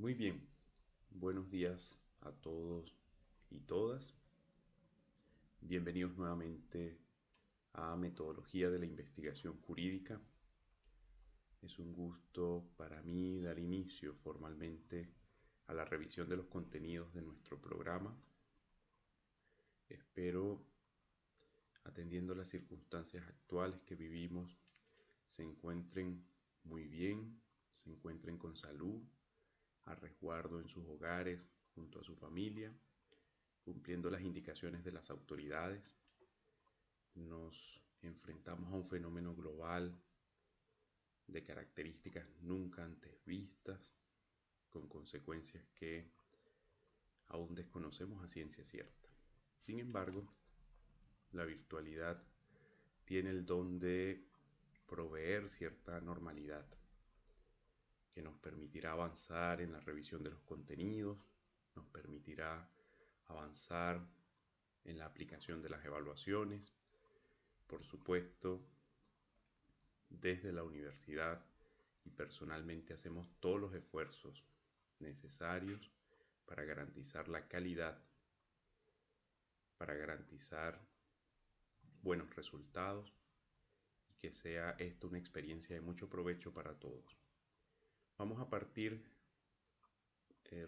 Muy bien, buenos días a todos y todas. Bienvenidos nuevamente a Metodología de la Investigación Jurídica. Es un gusto para mí dar inicio formalmente a la revisión de los contenidos de nuestro programa. Espero, atendiendo las circunstancias actuales que vivimos, se encuentren muy bien, se encuentren con salud, a resguardo en sus hogares, junto a su familia, cumpliendo las indicaciones de las autoridades. Nos enfrentamos a un fenómeno global de características nunca antes vistas, con consecuencias que aún desconocemos a ciencia cierta. Sin embargo, la virtualidad tiene el don de proveer cierta normalidad que nos permitirá avanzar en la revisión de los contenidos, nos permitirá avanzar en la aplicación de las evaluaciones. Por supuesto, desde la universidad y personalmente hacemos todos los esfuerzos necesarios para garantizar la calidad, para garantizar buenos resultados y que sea esto una experiencia de mucho provecho para todos. Vamos a partir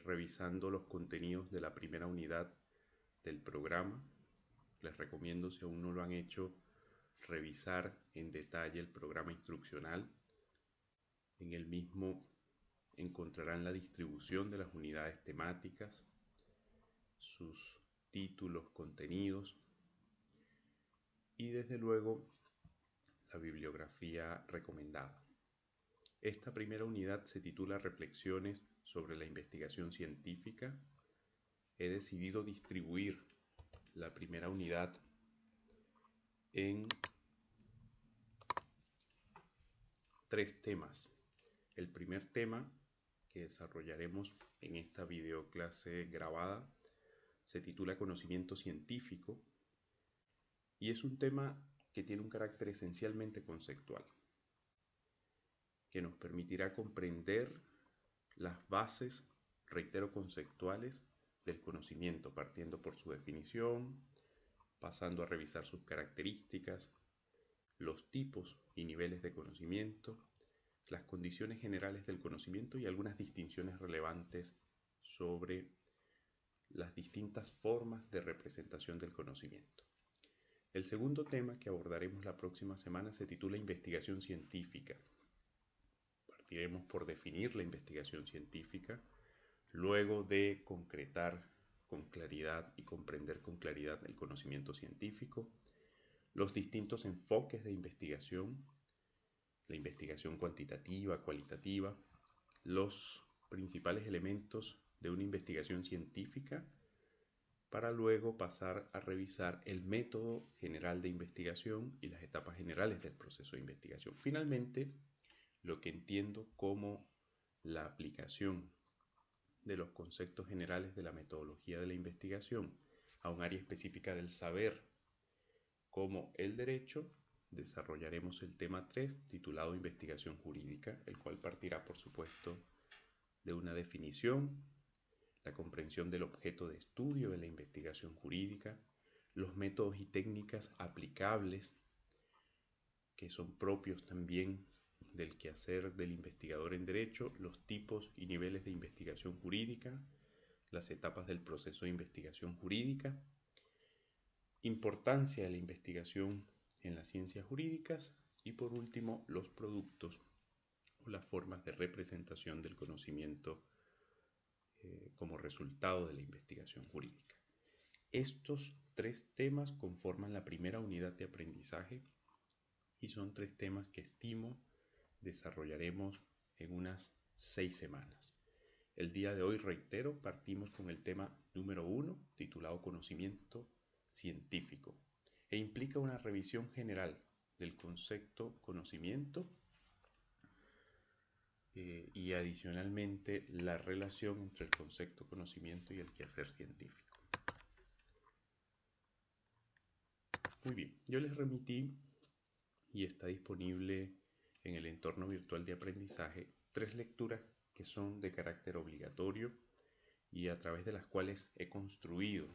revisando los contenidos de la primera unidad del programa. Les recomiendo, si aún no lo han hecho, revisar en detalle el programa instruccional. En el mismo encontrarán la distribución de las unidades temáticas, sus títulos, contenidos y desde luego la bibliografía recomendada. Esta primera unidad se titula Reflexiones sobre la investigación científica. He decidido distribuir la primera unidad en 3 temas. El primer tema que desarrollaremos en esta videoclase grabada se titula Conocimiento científico y es un tema que tiene un carácter esencialmente conceptual, que nos permitirá comprender las bases, reitero, conceptuales del conocimiento, partiendo por su definición, pasando a revisar sus características, los tipos y niveles de conocimiento, las condiciones generales del conocimiento y algunas distinciones relevantes sobre las distintas formas de representación del conocimiento. El segundo tema que abordaremos la próxima semana se titula Investigación científica. Partiremos por definir la investigación científica, luego de concretar con claridad y comprender con claridad el conocimiento científico, los distintos enfoques de investigación, la investigación cuantitativa, cualitativa, los principales elementos de una investigación científica, para luego pasar a revisar el método general de investigación y las etapas generales del proceso de investigación. Finalmente, lo que entiendo como la aplicación de los conceptos generales de la metodología de la investigación a un área específica del saber, como el derecho. Desarrollaremos el tema 3 titulado Investigación jurídica, el cual partirá, por supuesto, de una definición, la comprensión del objeto de estudio de la investigación jurídica, los métodos y técnicas aplicables que son propios también del quehacer del investigador en derecho, los tipos y niveles de investigación jurídica, las etapas del proceso de investigación jurídica, importancia de la investigación en las ciencias jurídicas y por último los productos o las formas de representación del conocimiento como resultado de la investigación jurídica. Estos 3 temas conforman la primera unidad de aprendizaje y son 3 temas que estimo desarrollaremos en unas 6 semanas. El día de hoy, reitero, partimos con el tema número 1, titulado Conocimiento científico, e implica una revisión general del concepto conocimiento y adicionalmente la relación entre el concepto conocimiento y el quehacer científico. Muy bien, yo les remití y está disponible en el entorno virtual de aprendizaje 3 lecturas que son de carácter obligatorio y a través de las cuales he construido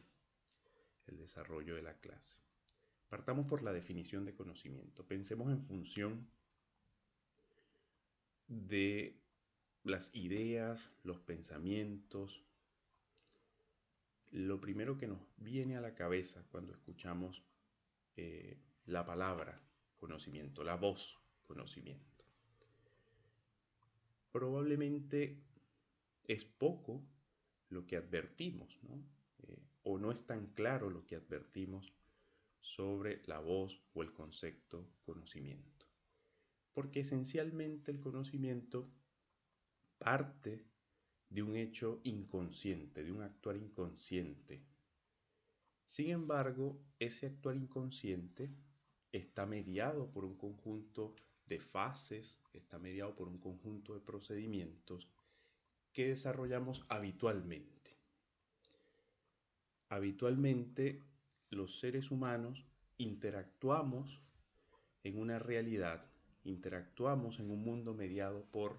el desarrollo de la clase. Partamos por la definición de conocimiento. Pensemos en función de las ideas, los pensamientos. Lo primero que nos viene a la cabeza cuando escuchamos la palabra conocimiento, la voz conocimiento. Probablemente es poco lo que advertimos, ¿no? O no es tan claro lo que advertimos sobre la voz o el concepto conocimiento. Porque esencialmente el conocimiento parte de un hecho inconsciente, de un actuar inconsciente. Sin embargo, ese actuar inconsciente está mediado por un conjunto de fases, está mediado por un conjunto de procedimientos que desarrollamos habitualmente. Habitualmente, los seres humanos interactuamos en una realidad, interactuamos en un mundo mediado por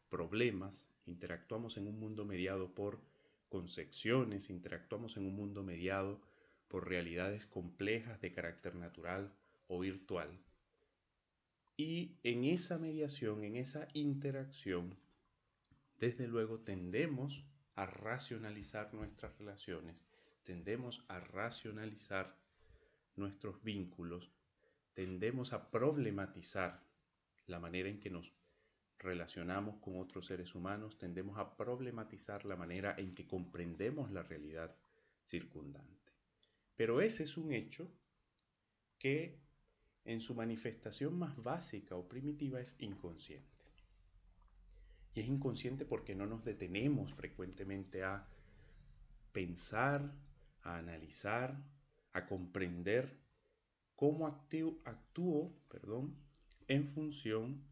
problemas, interactuamos en un mundo mediado por concepciones, interactuamos en un mundo mediado por realidades complejas de carácter natural o virtual. Y en esa mediación, en esa interacción, desde luego tendemos a racionalizar nuestras relaciones, tendemos a racionalizar nuestros vínculos, tendemos a problematizar la manera en que nos relacionamos con otros seres humanos, tendemos a problematizar la manera en que comprendemos la realidad circundante. Pero ese es un hecho que en su manifestación más básica o primitiva es inconsciente. Y es inconsciente porque no nos detenemos frecuentemente a pensar, a analizar, a comprender cómo actúo en función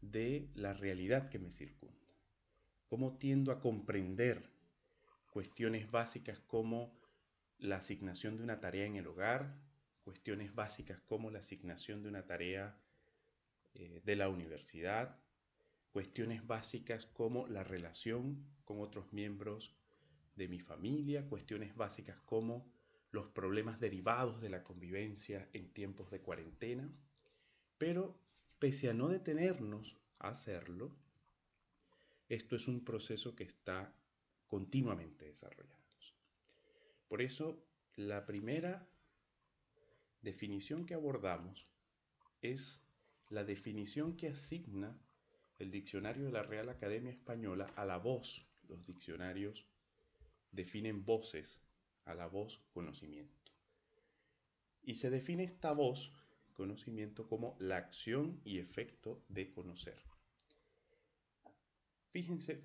de la realidad que me circunda. Cómo tiendo a comprender cuestiones básicas como la asignación de una tarea en el hogar, cuestiones básicas como la asignación de una tarea de la universidad, cuestiones básicas como la relación con otros miembros de mi familia, cuestiones básicas como los problemas derivados de la convivencia en tiempos de cuarentena, pero pese a no detenernos a hacerlo, esto es un proceso que está continuamente desarrollándose. Por eso, la primera definición que abordamos es la definición que asigna el diccionario de la Real Academia Española a la voz. Los diccionarios definen voces, a la voz conocimiento. Y se define esta voz, conocimiento, como la acción y efecto de conocer. Fíjense,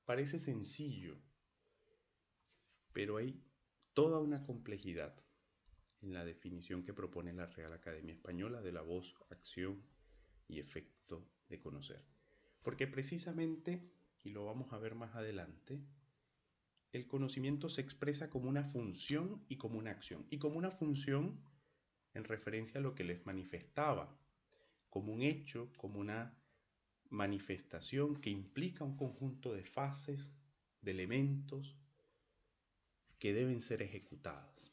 parece sencillo, pero hay toda una complejidad en la definición que propone la Real Academia Española de la voz, acción y efecto de conocer. Porque precisamente, y lo vamos a ver más adelante, el conocimiento se expresa como una función y como una acción. Y como una función en referencia a lo que les manifestaba, como un hecho, como una manifestación que implica un conjunto de fases, de elementos que deben ser ejecutadas,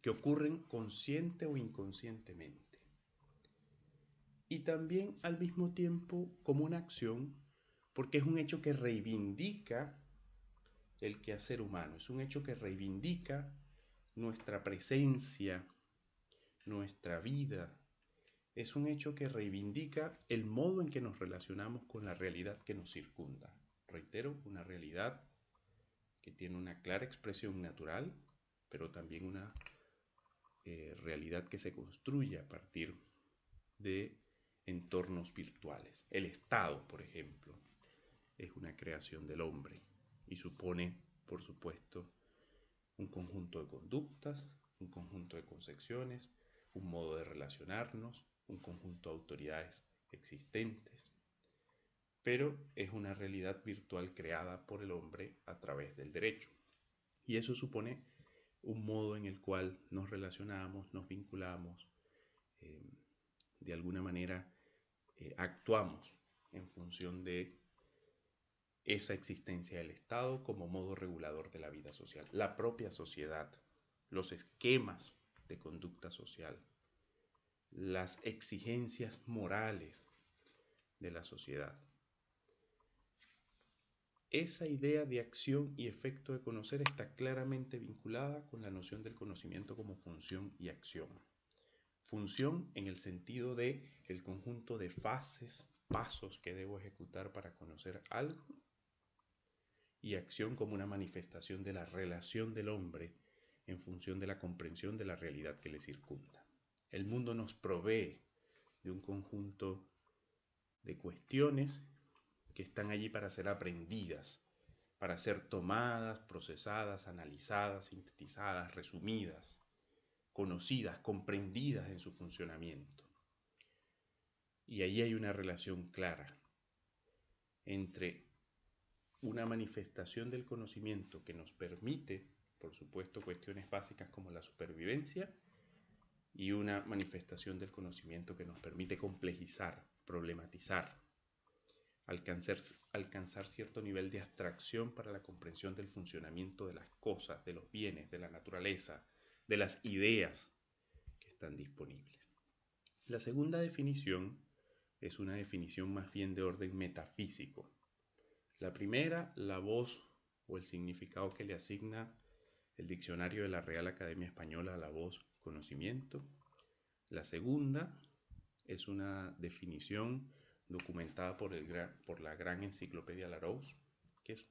que ocurren consciente o inconscientemente. Y también al mismo tiempo como una acción, porque es un hecho que reivindica el quehacer humano, es un hecho que reivindica nuestra presencia, nuestra vida, es un hecho que reivindica el modo en que nos relacionamos con la realidad que nos circunda. Reitero, una realidad que tiene una clara expresión natural, pero también una realidad que se construye a partir de entornos virtuales. El Estado, por ejemplo, es una creación del hombre y supone, por supuesto, un conjunto de conductas, un conjunto de concepciones, un modo de relacionarnos, un conjunto de autoridades existentes, pero es una realidad virtual creada por el hombre a través del derecho. Y eso supone un modo en el cual nos relacionamos, nos vinculamos, de alguna manera actuamos en función de esa existencia del Estado como modo regulador de la vida social. La propia sociedad, los esquemas de conducta social, las exigencias morales de la sociedad. Esa idea de acción y efecto de conocer está claramente vinculada con la noción del conocimiento como función y acción. Función en el sentido de el conjunto de fases, pasos que debo ejecutar para conocer algo, y acción como una manifestación de la relación del hombre en función de la comprensión de la realidad que le circunda. El mundo nos provee de un conjunto de cuestiones que están allí para ser aprendidas, para ser tomadas, procesadas, analizadas, sintetizadas, resumidas, conocidas, comprendidas en su funcionamiento. Y ahí hay una relación clara entre una manifestación del conocimiento que nos permite, por supuesto, cuestiones básicas como la supervivencia, y una manifestación del conocimiento que nos permite complejizar, problematizar, alcanzar cierto nivel de abstracción para la comprensión del funcionamiento de las cosas, de los bienes, de la naturaleza, de las ideas que están disponibles. La segunda definición es una definición más bien de orden metafísico. La primera, la voz o el significado que le asigna el diccionario de la Real Academia Española a la voz conocimiento. La segunda es una definición documentada por la gran enciclopedia Larousse, que es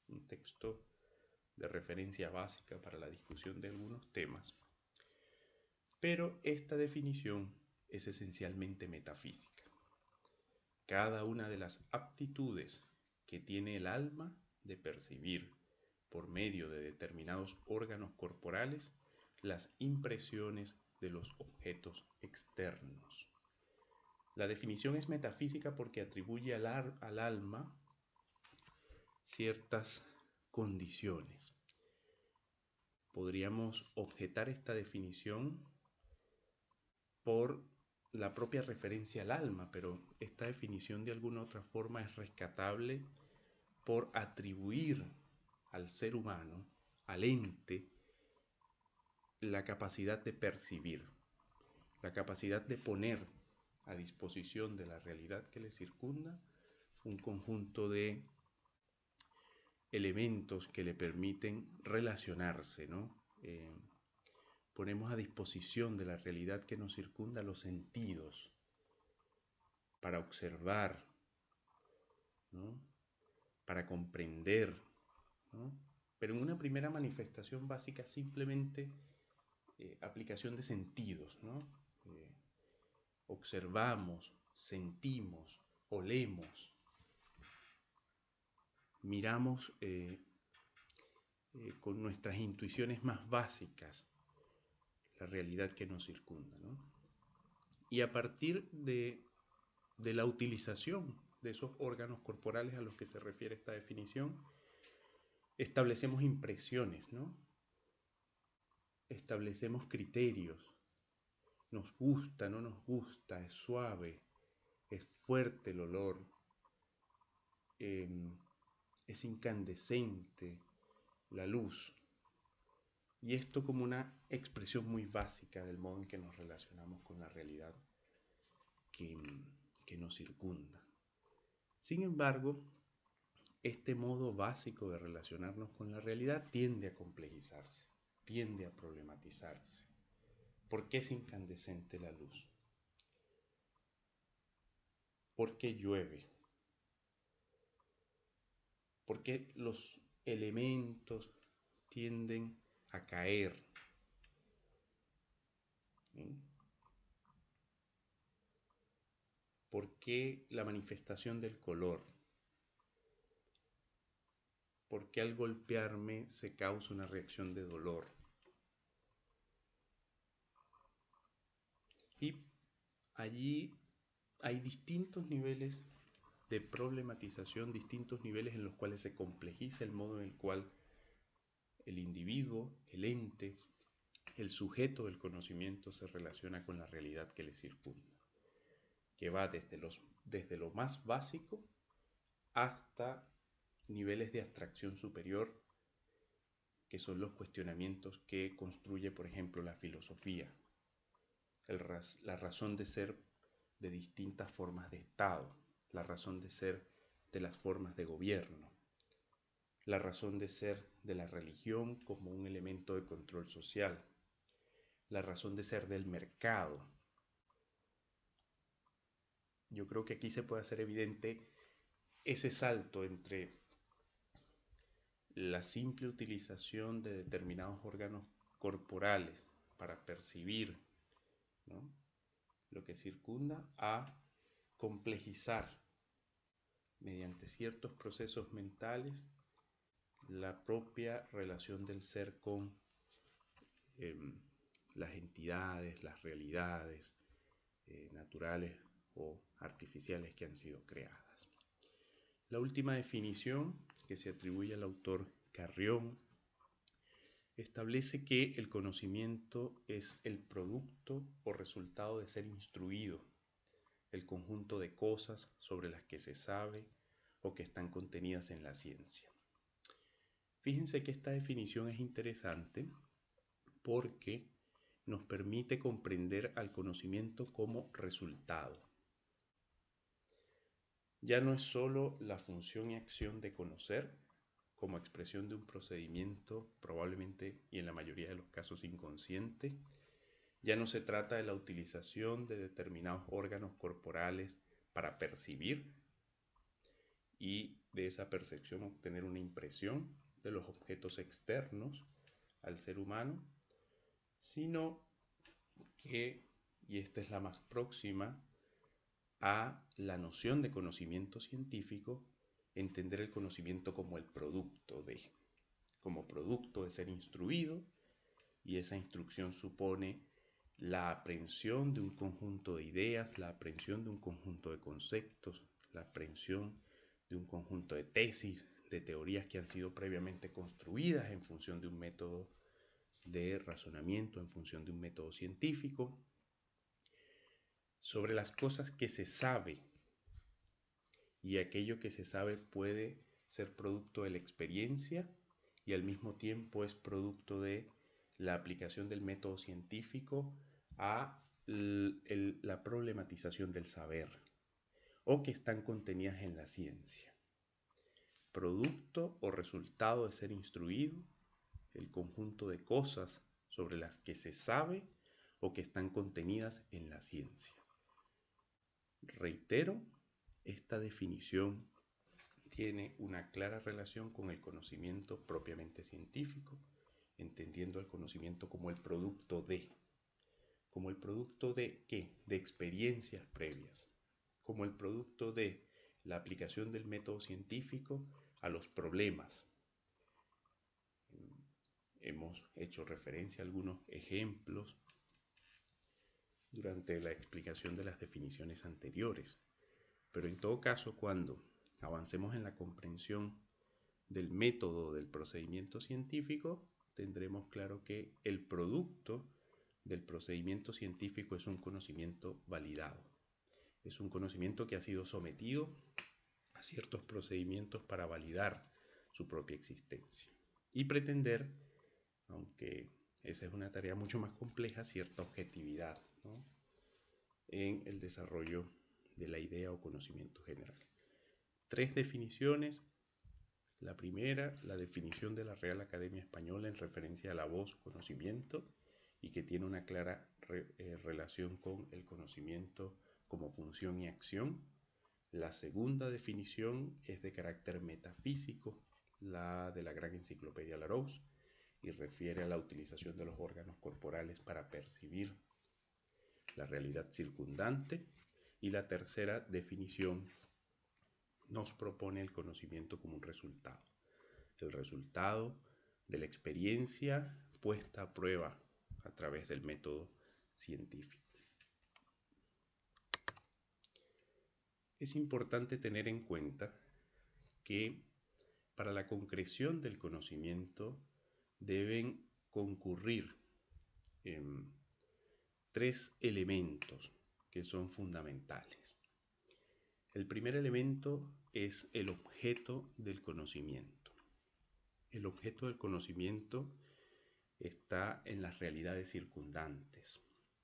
un texto de referencia básica para la discusión de algunos temas. Pero esta definición es esencialmente metafísica. Cada una de las aptitudes que tiene el alma de percibir por medio de determinados órganos corporales las impresiones de los objetos externos. La definición es metafísica porque atribuye al alma ciertas condiciones. Podríamos objetar esta definición por la propia referencia al alma, pero esta definición de alguna otra forma es rescatable por atribuir al ser humano, al ente, la capacidad de percibir, la capacidad de poner a disposición de la realidad que le circunda un conjunto de elementos que le permiten relacionarse, ¿no? Ponemos a disposición de la realidad que nos circunda los sentidos para observar, ¿no? Para comprender, ¿no? Pero en una primera manifestación básica simplemente aplicación de sentidos, ¿no? Observamos, sentimos, olemos, miramos con nuestras intuiciones más básicas la realidad que nos circunda, ¿no? Y a partir de la utilización de esos órganos corporales a los que se refiere esta definición, establecemos impresiones, ¿no? Establecemos criterios. Nos gusta, no nos gusta, es suave, es fuerte el olor, es incandescente la luz. Y esto como una expresión muy básica del modo en que nos relacionamos con la realidad que nos circunda. Sin embargo, este modo básico de relacionarnos con la realidad tiende a complejizarse, tiende a problematizarse. ¿Por qué es incandescente la luz? ¿Por qué llueve? ¿Por qué los elementos tienden a caer? ¿Sí? ¿Por qué la manifestación del color? ¿Por qué al golpearme se causa una reacción de dolor? Y allí hay distintos niveles de problematización, distintos niveles en los cuales se complejiza el modo en el cual el individuo, el ente, el sujeto del conocimiento se relaciona con la realidad que le circunda. que va desde lo más básico hasta niveles de abstracción superior, que son los cuestionamientos que construye, por ejemplo, la filosofía, la razón de ser de distintas formas de Estado, la razón de ser de las formas de gobierno, la razón de ser de la religión como un elemento de control social, la razón de ser del mercado. Yo creo que aquí se puede hacer evidente ese salto entre la simple utilización de determinados órganos corporales para percibir, ¿no?, lo que circunda, a complejizar mediante ciertos procesos mentales la propia relación del ser con las entidades, las realidades naturales o artificiales que han sido creadas. La última definición, que se atribuye al autor Carrión, establece que el conocimiento es el producto o resultado de ser instruido, el conjunto de cosas sobre las que se sabe o que están contenidas en la ciencia. Fíjense que esta definición es interesante porque nos permite comprender al conocimiento como resultado. Ya no es solo la función y acción de conocer, como expresión de un procedimiento probablemente y en la mayoría de los casos inconsciente. Ya no se trata de la utilización de determinados órganos corporales para percibir y de esa percepción obtener una impresión de los objetos externos al ser humano, sino que, y esta es la más próxima a la noción de conocimiento científico, entender el conocimiento como el producto de ser instruido, y esa instrucción supone la aprehensión de un conjunto de ideas, la aprehensión de un conjunto de conceptos, la aprehensión de un conjunto de tesis, de teorías que han sido previamente construidas en función de un método de razonamiento, en función de un método científico, sobre las cosas que se sabe, y aquello que se sabe puede ser producto de la experiencia y al mismo tiempo es producto de la aplicación del método científico a la problematización del saber, o que están contenidas en la ciencia. Producto o resultado de ser instruido, el conjunto de cosas sobre las que se sabe o que están contenidas en la ciencia. Reitero, esta definición tiene una clara relación con el conocimiento propiamente científico, entendiendo el conocimiento como el producto de. ¿Como el producto de qué? De experiencias previas. Como el producto de la aplicación del método científico a los problemas. Hemos hecho referencia a algunos ejemplos durante la explicación de las definiciones anteriores. Pero en todo caso, cuando avancemos en la comprensión del método del procedimiento científico, tendremos claro que el producto del procedimiento científico es un conocimiento validado. Es un conocimiento que ha sido sometido a ciertos procedimientos para validar su propia existencia y pretender, aunque esa es una tarea mucho más compleja, cierta objetividad, ¿no?, en el desarrollo de la idea o conocimiento general. 3 definiciones. La primera, la definición de la Real Academia Española en referencia a la voz conocimiento y que tiene una clara relación con el conocimiento como función y acción. La segunda definición es de carácter metafísico, la de la Gran Enciclopedia Larousse, y refiere a la utilización de los órganos corporales para percibir la realidad circundante. Y la tercera definición nos propone el conocimiento como un resultado. El resultado de la experiencia puesta a prueba a través del método científico. Es importante tener en cuenta que para la concreción del conocimiento deben concurrir 3 elementos que son fundamentales. El primer elemento es el objeto del conocimiento. El objeto del conocimiento está en las realidades circundantes.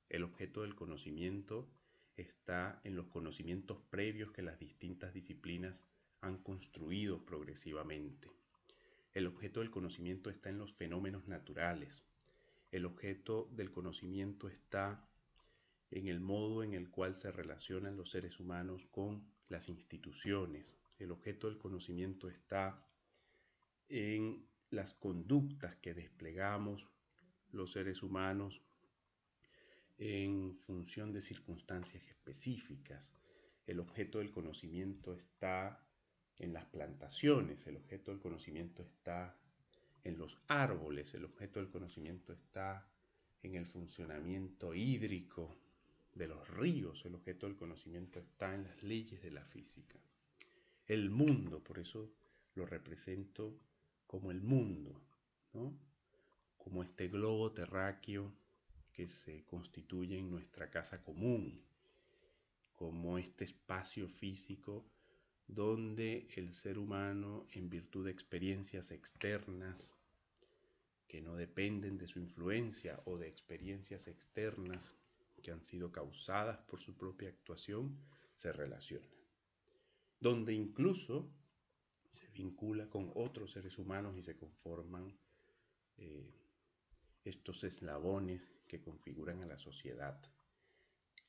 El objeto del conocimiento está en los conocimientos previos que las distintas disciplinas han construido progresivamente. El objeto del conocimiento está en los fenómenos naturales. El objeto del conocimiento está en el modo en el cual se relacionan los seres humanos con las instituciones. El objeto del conocimiento está en las conductas que desplegamos los seres humanos en función de circunstancias específicas. El objeto del conocimiento está en las plantaciones, el objeto del conocimiento está en los árboles, el objeto del conocimiento está en el funcionamiento hídrico de los ríos, el objeto del conocimiento está en las leyes de la física. El mundo, por eso lo represento como el mundo, ¿no? Como este globo terráqueo que se constituye en nuestra casa común, como este espacio físico donde el ser humano, en virtud de experiencias externas que no dependen de su influencia o de experiencias externas que han sido causadas por su propia actuación, se relaciona. Donde incluso se vincula con otros seres humanos y se conforman estos eslabones que configuran a la sociedad.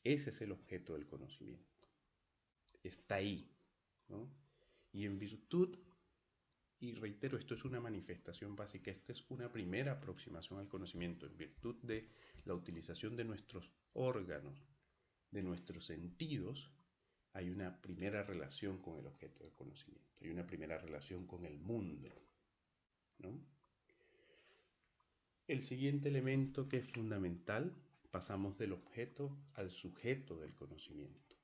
Ese es el objeto del conocimiento. Está ahí, ¿no? Y en virtud, y reitero, esto es una manifestación básica, esta es una primera aproximación al conocimiento, en virtud de la utilización de nuestros órganos, de nuestros sentidos, hay una primera relación con el objeto del conocimiento, hay una primera relación con el mundo, ¿no? El siguiente elemento que es fundamental, pasamos del objeto al sujeto del conocimiento.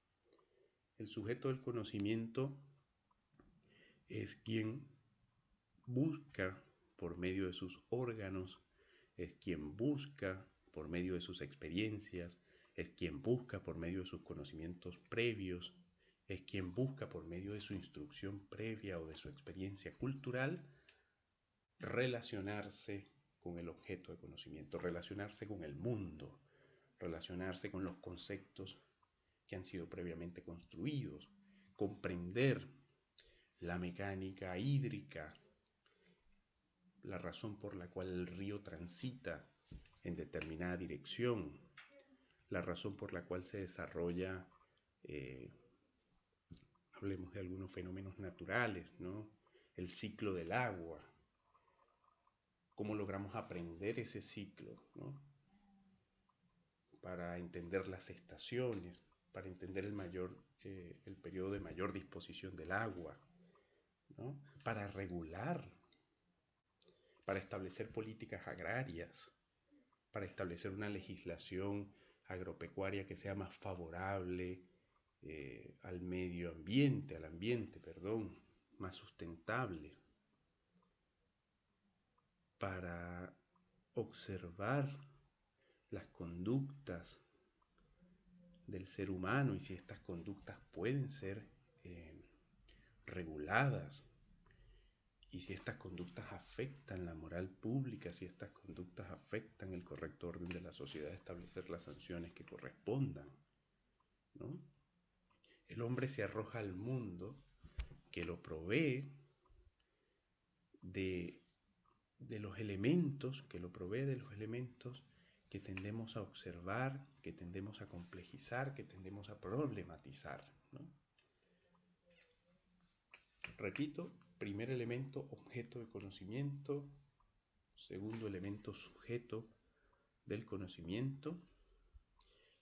El sujeto del conocimiento es quien busca por medio de sus órganos, es quien busca por medio de sus experiencias, es quien busca por medio de sus conocimientos previos, es quien busca por medio de su instrucción previa o de su experiencia cultural relacionarse con el objeto de conocimiento, relacionarse con el mundo, relacionarse con los conceptos que han sido previamente construidos, comprender la mecánica hídrica, la razón por la cual el río transita en determinada dirección, la razón por la cual se desarrolla, hablemos de algunos fenómenos naturales, ¿no? El ciclo del agua, cómo logramos aprender ese ciclo, ¿no? Para entender las estaciones, para entender el periodo de mayor disposición del agua, ¿no? Para regular, para establecer políticas agrarias, para establecer una legislación agropecuaria que sea más favorable al medio ambiente, más sustentable, para observar las conductas del ser humano y si estas conductas pueden ser reguladas y si estas conductas afectan la moral pública, si estas conductas afectan el correcto orden de la sociedad, establecer las sanciones que correspondan, ¿no? El hombre se arroja al mundo que lo provee de los elementos, que tendemos a observar, que tendemos a complejizar, que tendemos a problematizar, ¿no? Repito, primer elemento, objeto de conocimiento, segundo elemento, sujeto del conocimiento,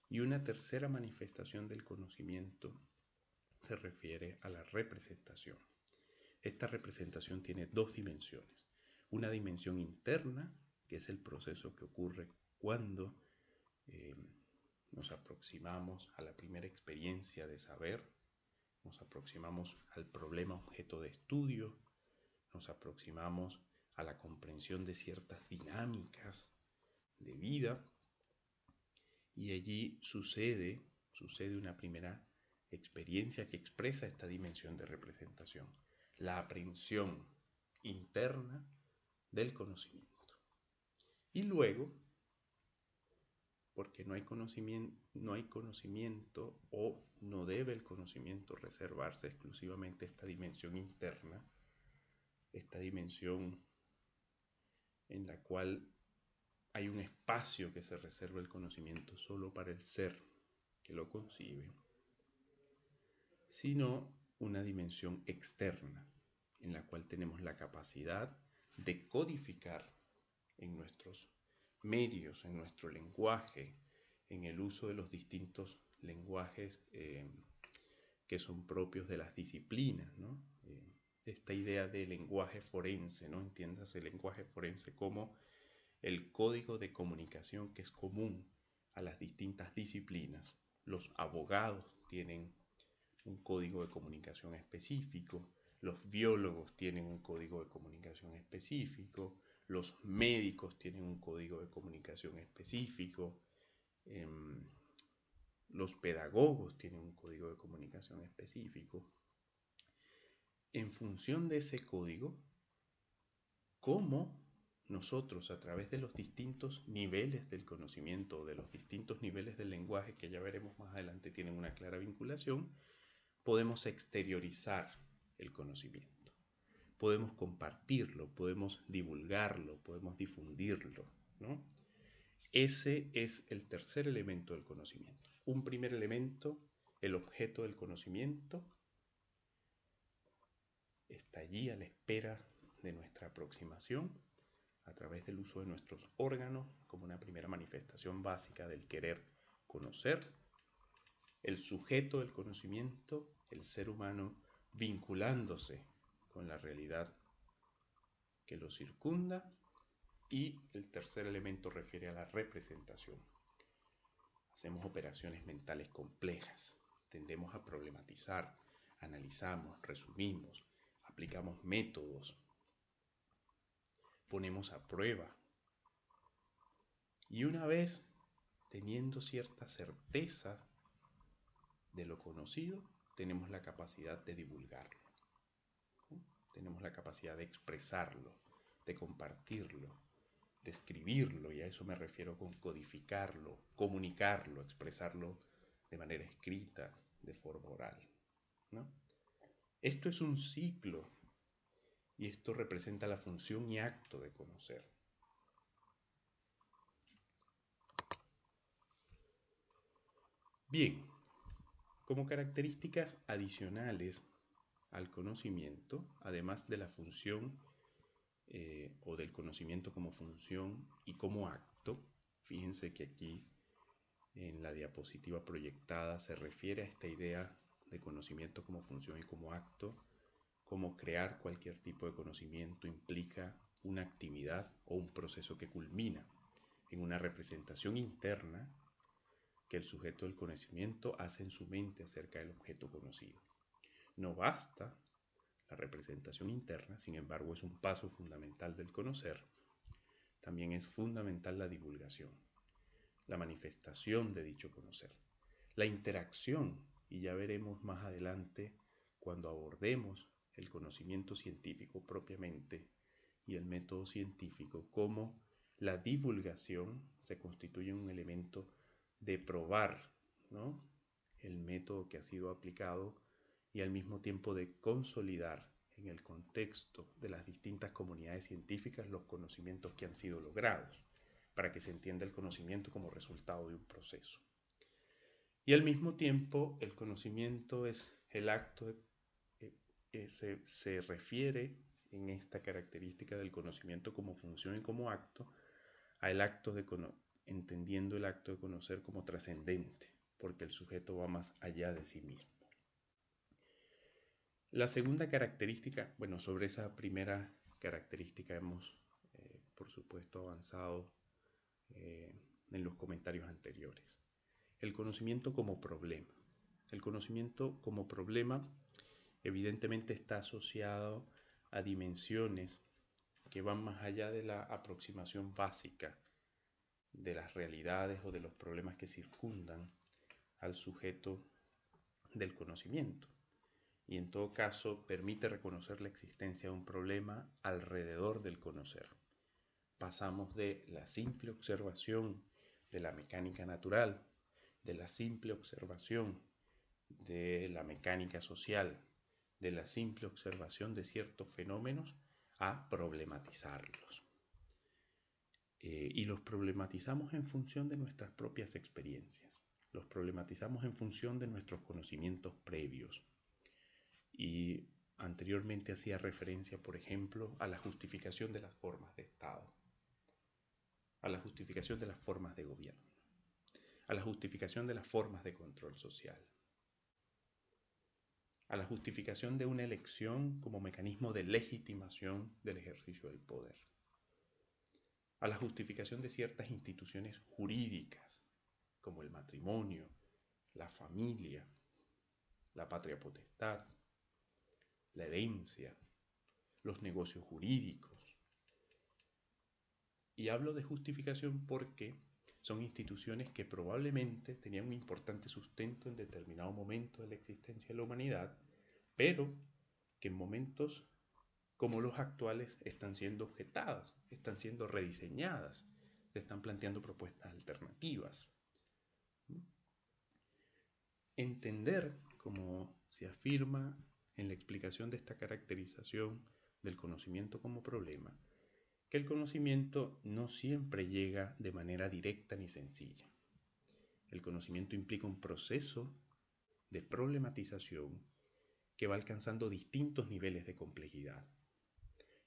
y una tercera manifestación del conocimiento se refiere a la representación. Esta representación tiene dos dimensiones. Una dimensión interna, que es el proceso que ocurre cuando nos aproximamos a la primera experiencia de saber, nos aproximamos al problema objeto de estudio, nos aproximamos a la comprensión de ciertas dinámicas de vida y allí sucede una primera experiencia que expresa esta dimensión de representación, la aprehensión interna del conocimiento. Y luego, porque no hay conocimiento o no debe el conocimiento reservarse exclusivamente a esta dimensión interna, esta dimensión en la cual hay un espacio que se reserva el conocimiento solo para el ser que lo concibe, sino una dimensión externa en la cual tenemos la capacidad de codificar en nuestros medios, en nuestro lenguaje, en el uso de los distintos lenguajes que son propios de las disciplinas, ¿no? Esta idea de lenguaje forense, ¿no? Entiéndase el lenguaje forense como el código de comunicación que es común a las distintas disciplinas. Los abogados tienen un código de comunicación específico, los biólogos tienen un código de comunicación específico, los médicos tienen un código de comunicación específico, los pedagogos tienen un código de comunicación específico. En función de ese código, cómo nosotros a través de los distintos niveles del conocimiento, de los distintos niveles del lenguaje, que ya veremos más adelante tienen una clara vinculación, podemos exteriorizar el conocimiento. Podemos compartirlo, podemos divulgarlo, podemos difundirlo, ¿no? Ese es el tercer elemento del conocimiento. Un primer elemento, el objeto del conocimiento, está allí a la espera de nuestra aproximación a través del uso de nuestros órganos como una primera manifestación básica del querer conocer. El sujeto del conocimiento, el ser humano vinculándose con la realidad que lo circunda. Y el tercer elemento refiere a la representación. Hacemos operaciones mentales complejas, tendemos a problematizar, analizamos, resumimos, aplicamos métodos, ponemos a prueba. Y una vez teniendo cierta certeza de lo conocido, tenemos la capacidad de divulgarlo, ¿no? Tenemos la capacidad de expresarlo, de compartirlo, de escribirlo, y a eso me refiero con codificarlo, comunicarlo, expresarlo de manera escrita, de forma oral, ¿no? Esto es un ciclo y esto representa la función y acto de conocer. Bien, como características adicionales al conocimiento, además de la función o del conocimiento como función y como acto, fíjense que aquí en la diapositiva proyectada se refiere a esta idea de conocimiento como función y como acto, como crear cualquier tipo de conocimiento implica una actividad o un proceso que culmina en una representación interna que el sujeto del conocimiento hace en su mente acerca del objeto conocido. No basta la representación interna, sin embargo, es un paso fundamental del conocer. También es fundamental la divulgación, la manifestación de dicho conocer, la interacción, y ya veremos más adelante cuando abordemos el conocimiento científico propiamente y el método científico, cómo la divulgación se constituye un elemento de probar, ¿no?, el método que ha sido aplicado y al mismo tiempo de consolidar en el contexto de las distintas comunidades científicas los conocimientos que han sido logrados, para que se entienda el conocimiento como resultado de un proceso. Y al mismo tiempo el conocimiento es el acto, se refiere en esta característica del conocimiento como función y como acto, al acto de entendiendo el acto de conocer como trascendente, porque el sujeto va más allá de sí mismo. La segunda característica, bueno, sobre esa primera característica hemos, por supuesto, avanzado en los comentarios anteriores. El conocimiento como problema. El conocimiento como problema evidentemente está asociado a dimensiones que van más allá de la aproximación básica de las realidades o de los problemas que circundan al sujeto del conocimiento y en todo caso permite reconocer la existencia de un problema alrededor del conocer. Pasamos de la simple observación de la mecánica natural, de la simple observación de la mecánica social, de la simple observación de ciertos fenómenos, a problematizarlos. Y los problematizamos en función de nuestras propias experiencias. Los problematizamos en función de nuestros conocimientos previos. Y anteriormente hacía referencia, por ejemplo, a la justificación de las formas de Estado, a la justificación de las formas de gobierno, a la justificación de las formas de control social, a la justificación de una elección como mecanismo de legitimación del ejercicio del poder, a la justificación de ciertas instituciones jurídicas, como el matrimonio, la familia, la patria potestad, la herencia, los negocios jurídicos. Y hablo de justificación porque son instituciones que probablemente tenían un importante sustento en determinado momento de la existencia de la humanidad, pero que en momentos como los actuales están siendo objetadas, están siendo rediseñadas, se están planteando propuestas alternativas. Entender, como se afirma en la explicación de esta caracterización del conocimiento como problema, que el conocimiento no siempre llega de manera directa ni sencilla. El conocimiento implica un proceso de problematización que va alcanzando distintos niveles de complejidad.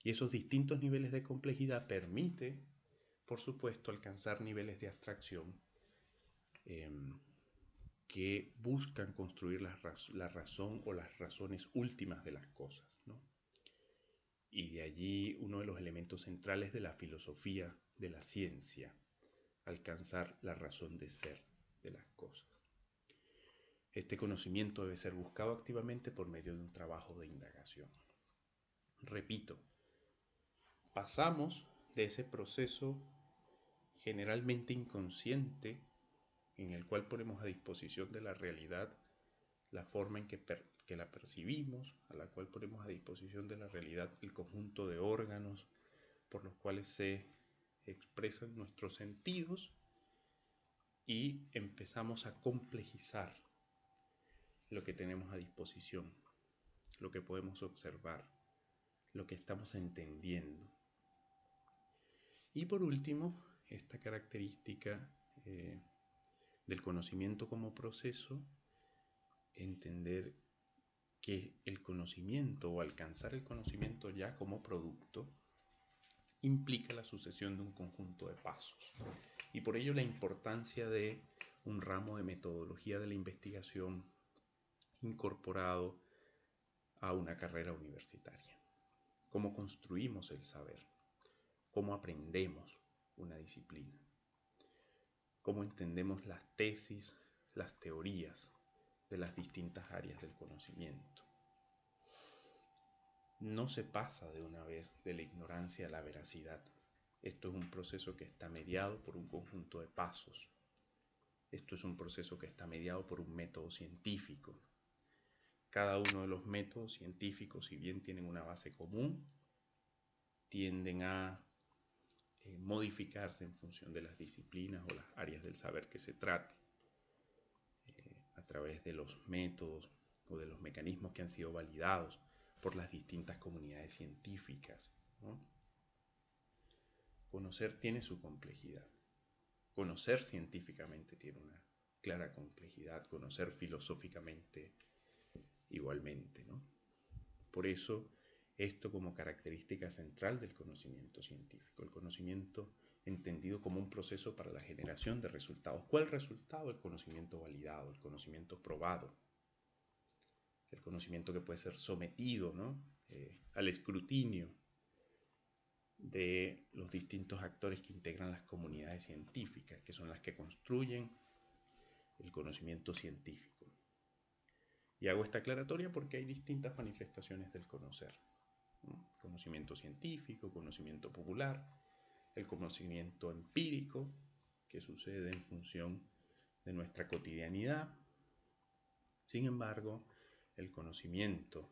Y esos distintos niveles de complejidad permite, por supuesto, alcanzar niveles de abstracción que buscan construir la razón o las razones últimas de las cosas, ¿no? Y de allí uno de los elementos centrales de la filosofía de la ciencia, alcanzar la razón de ser de las cosas. Este conocimiento debe ser buscado activamente por medio de un trabajo de indagación. Repito, pasamos de ese proceso generalmente inconsciente en el cual ponemos a disposición de la realidad la forma en que la percibimos, a la cual ponemos a disposición de la realidad el conjunto de órganos por los cuales se expresan nuestros sentidos, y empezamos a complejizar lo que tenemos a disposición, lo que podemos observar, lo que estamos entendiendo. Y por último, esta característica del conocimiento como proceso, entender que el conocimiento o alcanzar el conocimiento ya como producto implica la sucesión de un conjunto de pasos. Y por ello la importancia de un ramo de metodología de la investigación incorporado a una carrera universitaria. Cómo construimos el saber, cómo aprendemos una disciplina, cómo entendemos las tesis, las teorías de las distintas áreas del conocimiento. No se pasa de una vez de la ignorancia a la veracidad. Esto es un proceso que está mediado por un conjunto de pasos. Esto es un proceso que está mediado por un método científico. Cada uno de los métodos científicos, si bien tienen una base común, tienden a modificarse en función de las disciplinas o las áreas del saber que se trate, a través de los métodos o de los mecanismos que han sido validados por las distintas comunidades científicas, ¿no? Conocer tiene su complejidad. Conocer científicamente tiene una clara complejidad. Conocer filosóficamente igualmente, ¿no? Por eso, esto como característica central del conocimiento científico. El conocimiento entendido como un proceso para la generación de resultados. ¿Cuál resultado? El conocimiento validado, el conocimiento probado. El conocimiento que puede ser sometido, ¿no? Al escrutinio de los distintos actores que integran las comunidades científicas, que son las que construyen el conocimiento científico. Y hago esta aclaratoria porque hay distintas manifestaciones del conocer, ¿no? Conocimiento científico, conocimiento popular, el conocimiento empírico, que sucede en función de nuestra cotidianidad, Sin embargo, el conocimiento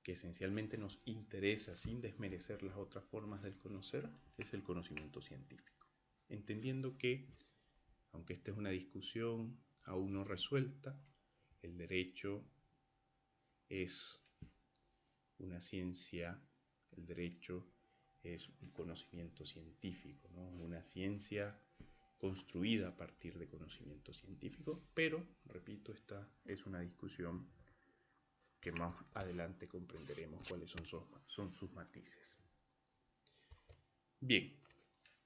que esencialmente nos interesa sin desmerecer las otras formas del conocer es el conocimiento científico. Entendiendo que, aunque esta es una discusión aún no resuelta, el derecho es una ciencia, el derecho es un conocimiento científico, ¿no? Una ciencia construida a partir de conocimiento científico, pero, repito, esta es una discusión que más adelante comprenderemos cuáles son sus matices. Bien,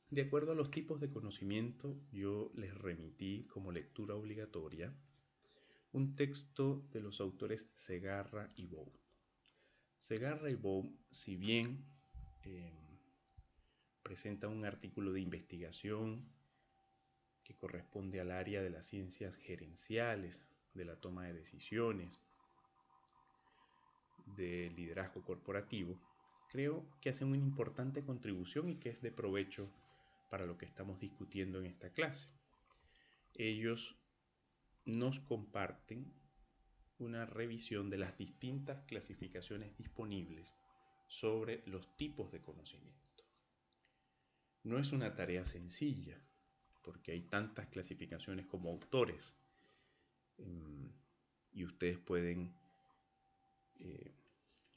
de acuerdo a los tipos de conocimiento, yo les remití como lectura obligatoria un texto de los autores Segarra y Bou. Segarra y Bou, si bien presenta un artículo de investigación que corresponde al área de las ciencias gerenciales, de la toma de decisiones, de liderazgo corporativo, creo que hacen una importante contribución y que es de provecho para lo que estamos discutiendo en esta clase. Ellos nos comparten una revisión de las distintas clasificaciones disponibles sobre los tipos de conocimiento. No es una tarea sencilla, porque hay tantas clasificaciones como autores, y ustedes pueden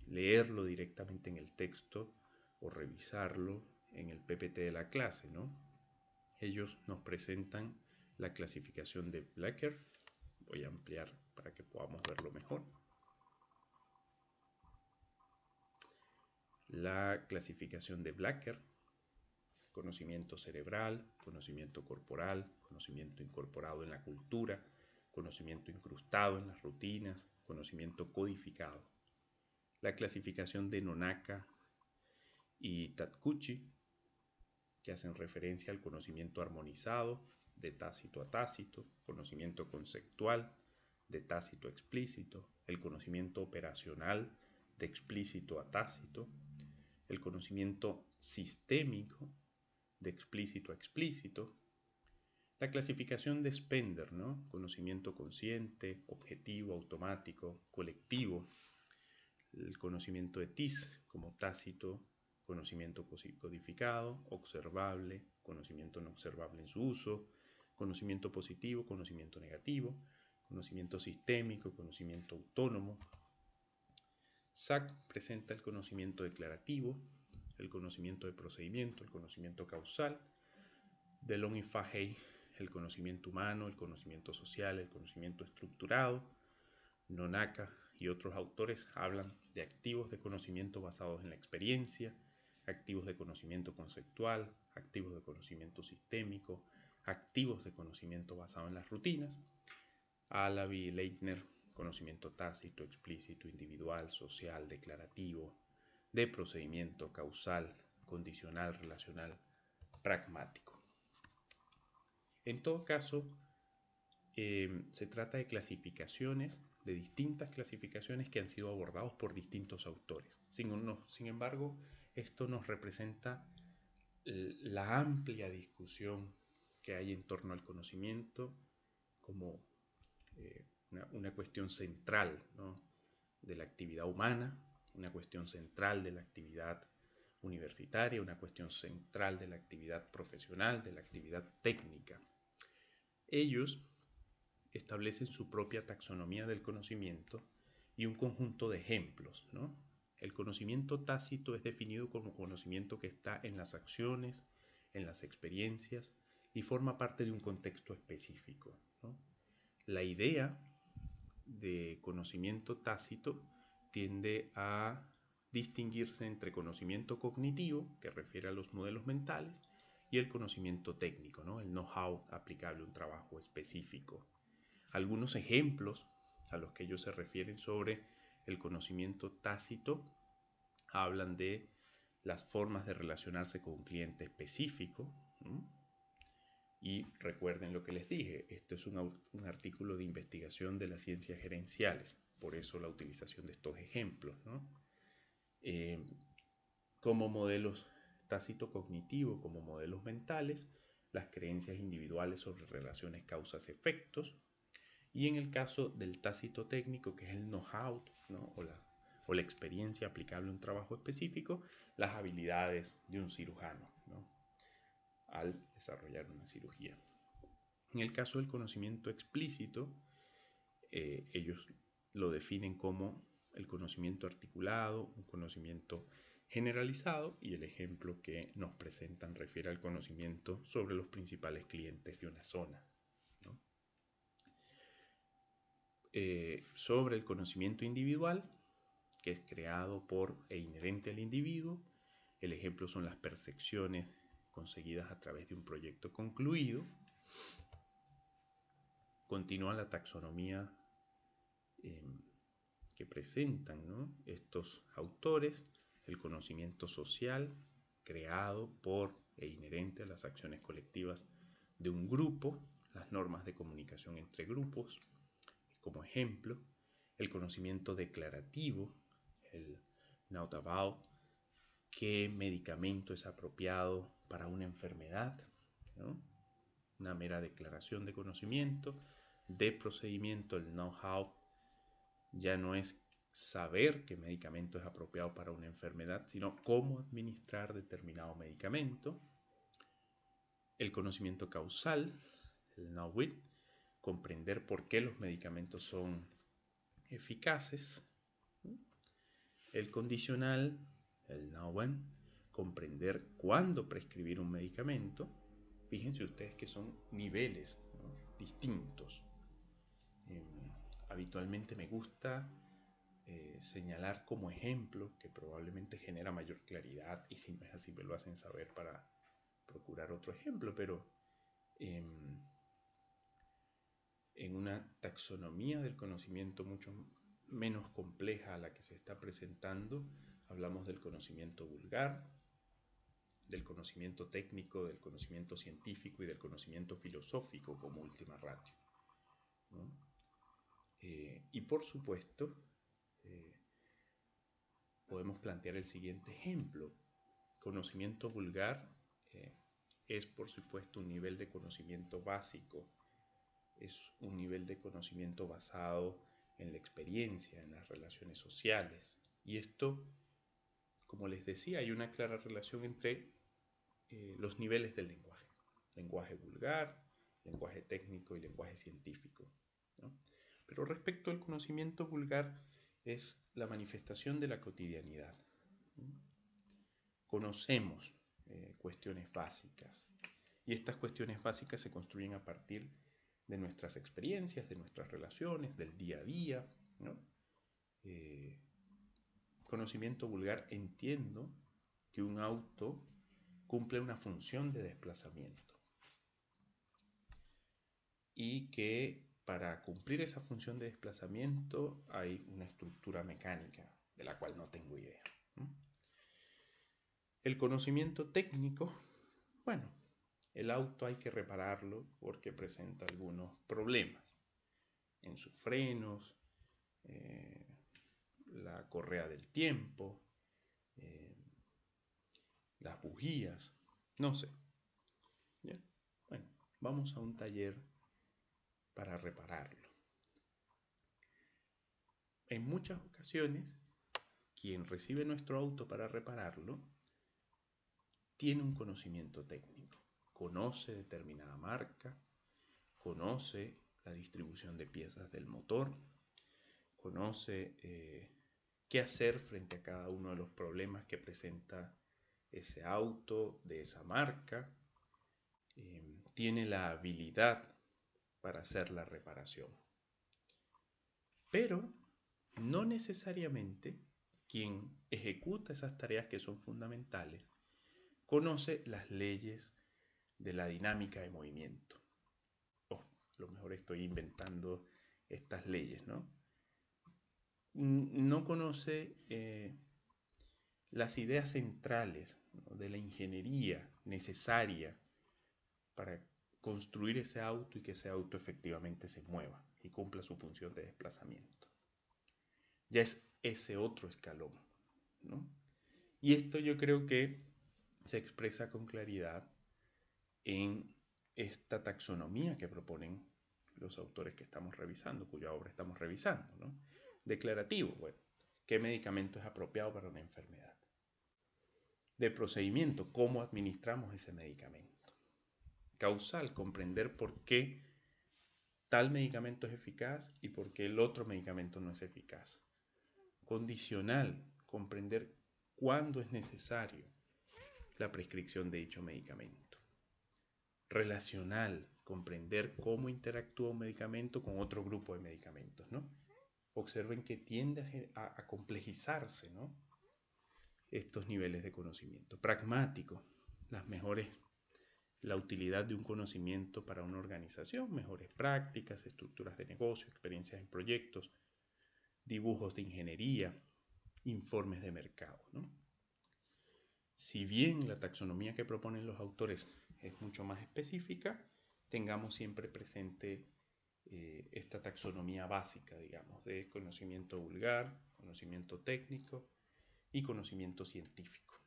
leerlo directamente en el texto o revisarlo en el PPT de la clase, ¿no? Ellos nos presentan la clasificación de Blacker. Voy a ampliar para que podamos verlo mejor. La clasificación de Blacker: conocimiento cerebral, conocimiento corporal, conocimiento incorporado en la cultura, conocimiento incrustado en las rutinas, conocimiento codificado. La clasificación de Nonaka y Takeuchi, que hacen referencia al conocimiento armonizado, de tácito a tácito, conocimiento conceptual, de tácito a explícito, el conocimiento operacional, de explícito a tácito, el conocimiento sistémico, de explícito a explícito, la clasificación de Spender, ¿no? Conocimiento consciente, objetivo, automático, colectivo, el conocimiento de TIS como tácito, conocimiento codificado, observable, conocimiento no observable en su uso, conocimiento positivo, conocimiento negativo, conocimiento sistémico, conocimiento autónomo. Sack presenta el conocimiento declarativo, el conocimiento de procedimiento, el conocimiento causal. Delon y Fahey, el conocimiento humano, el conocimiento social, el conocimiento estructurado. Nonaka y otros autores hablan de activos de conocimiento basados en la experiencia, activos de conocimiento conceptual, activos de conocimiento sistémico, activos de conocimiento basado en las rutinas. Alavi y Leitner, conocimiento tácito, explícito, individual, social, declarativo, de procedimiento, causal, condicional, relacional, pragmático. En todo caso, se trata de clasificaciones, de distintas clasificaciones que han sido abordados por distintos autores. Sin embargo, esto nos representa la amplia discusión que hay en torno al conocimiento como una cuestión central, ¿no?, de la actividad humana, una cuestión central de la actividad universitaria, una cuestión central de la actividad profesional, de la actividad técnica. Ellos establecen su propia taxonomía del conocimiento y un conjunto de ejemplos, ¿no? El conocimiento tácito es definido como conocimiento que está en las acciones, en las experiencias y forma parte de un contexto específico, ¿no? La idea de conocimiento tácito tiende a distinguirse entre conocimiento cognitivo, que refiere a los modelos mentales, y el conocimiento técnico, ¿no?, el know-how aplicable a un trabajo específico. Algunos ejemplos a los que ellos se refieren sobre el conocimiento tácito hablan de las formas de relacionarse con un cliente específico, ¿no? Y recuerden lo que les dije, este es un artículo de investigación de las ciencias gerenciales, por eso la utilización de estos ejemplos, ¿no? Como modelos tácito-cognitivo, como modelos mentales, las creencias individuales sobre relaciones causas-efectos, Y en el caso del tácito técnico, que es el know-how, ¿no? o la experiencia aplicable a un trabajo específico, las habilidades de un cirujano, ¿no? al desarrollar una cirugía. En el caso del conocimiento explícito, ellos lo definen como el conocimiento articulado, un conocimiento generalizado, y el ejemplo que nos presentan refiere al conocimiento sobre los principales clientes de una zona, ¿no? Sobre el conocimiento individual, que es creado por e inherente al individuo, el ejemplo son las percepciones conseguidas a través de un proyecto concluido. Continúa la taxonomía que presentan, ¿no? estos autores, el conocimiento social creado por e inherente a las acciones colectivas de un grupo, las normas de comunicación entre grupos, como ejemplo, el conocimiento declarativo, el know about, qué medicamento es apropiado para una enfermedad, ¿no? Una mera declaración de conocimiento, de procedimiento, el know-how ya no es saber qué medicamento es apropiado para una enfermedad, sino cómo administrar determinado medicamento. El conocimiento causal, el know-with, comprender por qué los medicamentos son eficaces. El condicional, el know-when, comprender cuándo prescribir un medicamento. Fíjense ustedes que son niveles, ¿no? distintos. Habitualmente me gusta señalar como ejemplo, que probablemente genera mayor claridad, y si no es así me lo hacen saber para procurar otro ejemplo, pero en una taxonomía del conocimiento mucho menos compleja a la que se está presentando, hablamos del conocimiento vulgar, del conocimiento técnico, del conocimiento científico y del conocimiento filosófico como última ratio, ¿no? Y por supuesto, podemos plantear el siguiente ejemplo. Conocimiento vulgar es por supuesto un nivel de conocimiento básico, es un nivel de conocimiento basado en la experiencia, en las relaciones sociales. Y esto, como les decía, hay una clara relación entre los niveles del lenguaje. Lenguaje vulgar, lenguaje técnico y lenguaje científico, ¿no? Pero respecto al conocimiento vulgar, es la manifestación de la cotidianidad. Conocemos cuestiones básicas, y estas cuestiones básicas se construyen a partir de nuestras experiencias, de nuestras relaciones, del día a día, ¿no? Conocimiento vulgar, entiendo que un auto cumple una función de desplazamiento y que para cumplir esa función de desplazamiento hay una estructura mecánica de la cual no tengo idea. El conocimiento técnico, bueno, el auto hay que repararlo porque presenta algunos problemas en sus frenos, la correa del tiempo, las bujías, no sé. ¿Ya? Bueno, vamos a un taller para repararlo. En muchas ocasiones, quien recibe nuestro auto para repararlo tiene un conocimiento técnico, conoce determinada marca, conoce la distribución de piezas del motor, conoce qué hacer frente a cada uno de los problemas que presenta ese auto de esa marca, tiene la habilidad para hacer la reparación. Pero no necesariamente quien ejecuta esas tareas que son fundamentales conoce las leyes de la dinámica de movimiento. A lo mejor estoy inventando estas leyes, ¿no? No conoce las ideas centrales, ¿no? de la ingeniería necesaria para construir ese auto y que ese auto efectivamente se mueva y cumpla su función de desplazamiento. Ya es ese otro escalón, ¿no? Y esto yo creo que se expresa con claridad en esta taxonomía que proponen los autores que estamos revisando, cuya obra estamos revisando, ¿no? Declarativo, bueno, ¿qué medicamento es apropiado para una enfermedad? De procedimiento, ¿cómo administramos ese medicamento? Causal, comprender por qué tal medicamento es eficaz y por qué el otro medicamento no es eficaz. Condicional, comprender cuándo es necesario la prescripción de dicho medicamento. Relacional, comprender cómo interactúa un medicamento con otro grupo de medicamentos, ¿no? Observen que tiende a complejizarse, ¿no? Estos niveles de conocimiento. Pragmático, la utilidad de un conocimiento para una organización, mejores prácticas, estructuras de negocio, experiencias en proyectos, dibujos de ingeniería, informes de mercado, ¿no? Si bien la taxonomía que proponen los autores es mucho más específica, tengamos siempre presente esta taxonomía básica, digamos, de conocimiento vulgar, conocimiento técnico y conocimiento científico.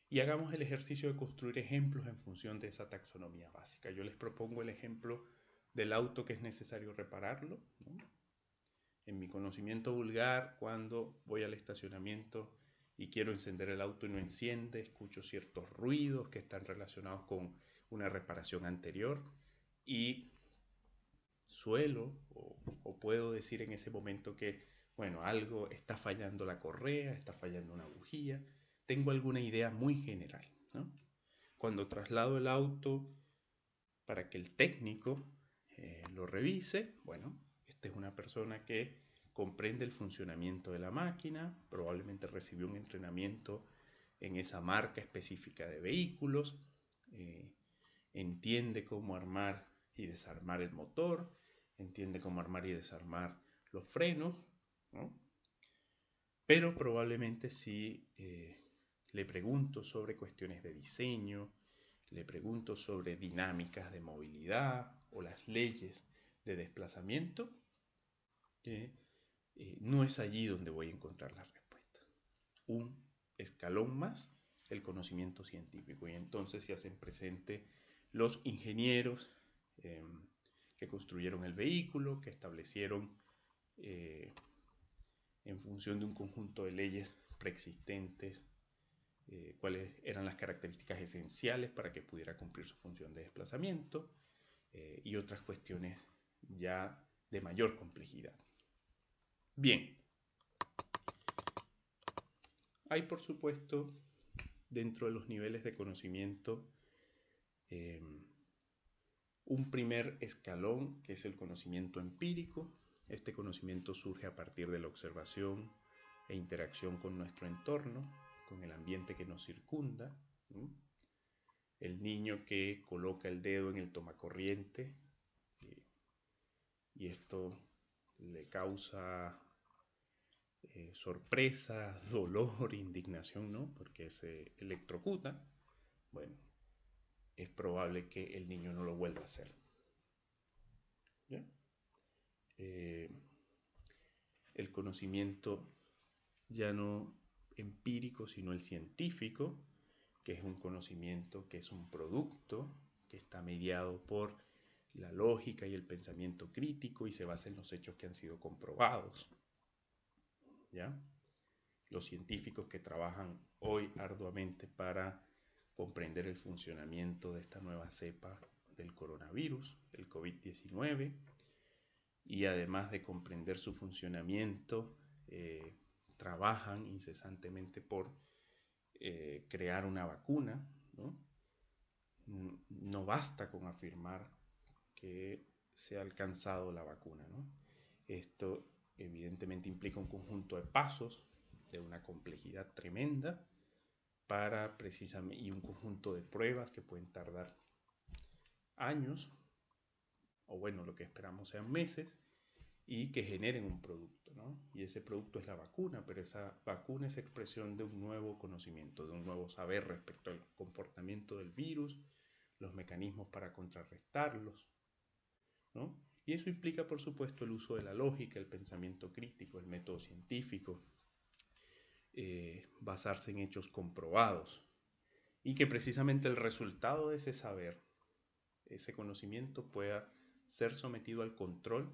Y hagamos el ejercicio de construir ejemplos en función de esa taxonomía básica. Yo les propongo el ejemplo del auto que es necesario repararlo, ¿no? En mi conocimiento vulgar, cuando voy al estacionamiento y quiero encender el auto y no enciende, escucho ciertos ruidos que están relacionados con una reparación anterior y suelo o puedo decir en ese momento que, bueno, algo está fallando la correa, está fallando una bujía, tengo alguna idea muy general, ¿no? Cuando traslado el auto para que el técnico lo revise, bueno, esta es una persona que comprende el funcionamiento de la máquina, probablemente recibió un entrenamiento en esa marca específica de vehículos, entiende cómo armar y desarmar el motor, entiende cómo armar y desarmar los frenos, ¿no? Pero probablemente si le pregunto sobre cuestiones de diseño, le pregunto sobre dinámicas de movilidad o las leyes de desplazamiento, no es allí donde voy a encontrar las respuestas. Un escalón más, el conocimiento científico. Y entonces se hacen presente los ingenieros que construyeron el vehículo, que establecieron en función de un conjunto de leyes preexistentes cuáles eran las características esenciales para que pudiera cumplir su función de desplazamiento y otras cuestiones ya de mayor complejidad. Bien, hay por supuesto dentro de los niveles de conocimiento un primer escalón que es el conocimiento empírico. Este conocimiento surge a partir de la observación e interacción con nuestro entorno, con el ambiente que nos circunda. El niño que coloca el dedo en el tomacorriente y esto le causa sorpresa, dolor, indignación, ¿no? Porque se electrocuta. Bueno, es probable que el niño no lo vuelva a hacer. ¿Ya? El conocimiento ya no empírico, sino el científico, que es un conocimiento que es un producto, que está mediado por la lógica y el pensamiento crítico y se basa en los hechos que han sido comprobados. ¿Ya? Los científicos que trabajan hoy arduamente para comprender el funcionamiento de esta nueva cepa del coronavirus, el COVID-19, y además de comprender su funcionamiento, trabajan incesantemente por crear una vacuna, ¿no? No basta con afirmar que se ha alcanzado la vacuna, ¿no? Esto evidentemente implica un conjunto de pasos de una complejidad tremenda para precisamente y un conjunto de pruebas que pueden tardar años o bueno, lo que esperamos sean meses y que generen un producto, ¿no? Y ese producto es la vacuna, pero esa vacuna es expresión de un nuevo conocimiento, de un nuevo saber respecto al comportamiento del virus, los mecanismos para contrarrestarlos, ¿no? Y eso implica, por supuesto, el uso de la lógica, el pensamiento crítico, el método científico, basarse en hechos comprobados y que precisamente el resultado de ese saber, ese conocimiento pueda ser sometido al control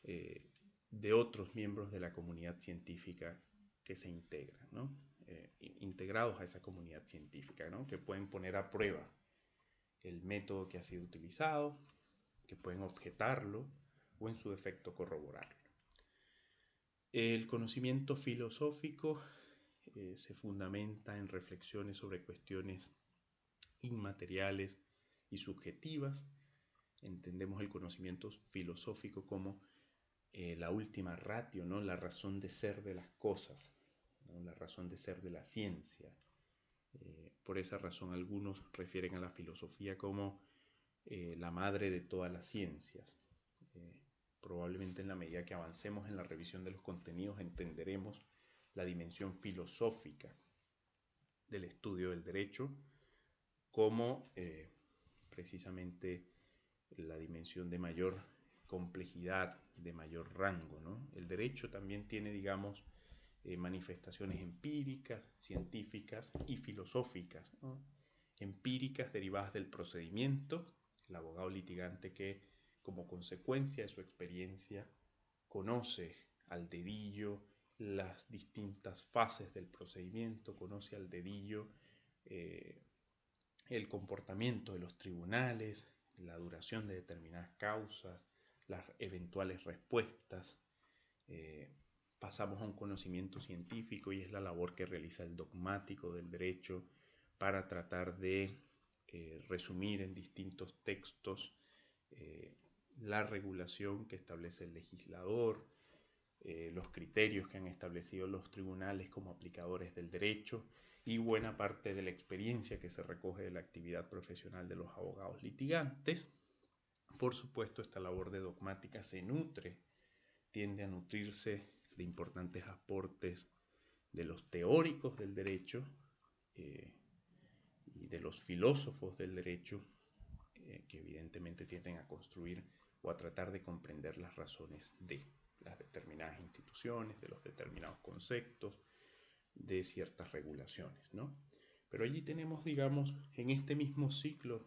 de otros miembros de la comunidad científica que se integran, ¿no? Integrados a esa comunidad científica, ¿no? Que pueden poner a prueba el método que ha sido utilizado, que pueden objetarlo o en su defecto corroborarlo. El conocimiento filosófico se fundamenta en reflexiones sobre cuestiones inmateriales y subjetivas. Entendemos el conocimiento filosófico como la última ratio, ¿no? La razón de ser de las cosas, ¿no? La razón de ser de la ciencia. Por esa razón algunos refieren a la filosofía como la madre de todas las ciencias. Probablemente en la medida que avancemos en la revisión de los contenidos entenderemos la dimensión filosófica del estudio del derecho como precisamente la dimensión de mayor complejidad, de mayor rango, ¿no? El derecho también tiene, digamos, manifestaciones empíricas, científicas y filosóficas, ¿no? Empíricas derivadas del procedimiento, el abogado litigante que como consecuencia de su experiencia conoce al dedillo las distintas fases del procedimiento, conoce al dedillo el comportamiento de los tribunales, la duración de determinadas causas, las eventuales respuestas. Pasamos a un conocimiento científico y es la labor que realiza el dogmático del derecho para tratar de resumir en distintos textos la regulación que establece el legislador, los criterios que han establecido los tribunales como aplicadores del derecho y buena parte de la experiencia que se recoge de la actividad profesional de los abogados litigantes. Por supuesto, esta labor de dogmática tiende a nutrirse de importantes aportes de los teóricos del derecho y de los filósofos del derecho, que evidentemente tienden a construir o a tratar de comprender las razones de las determinadas instituciones, de los determinados conceptos, de ciertas regulaciones, ¿no? Pero allí tenemos, digamos, en este mismo ciclo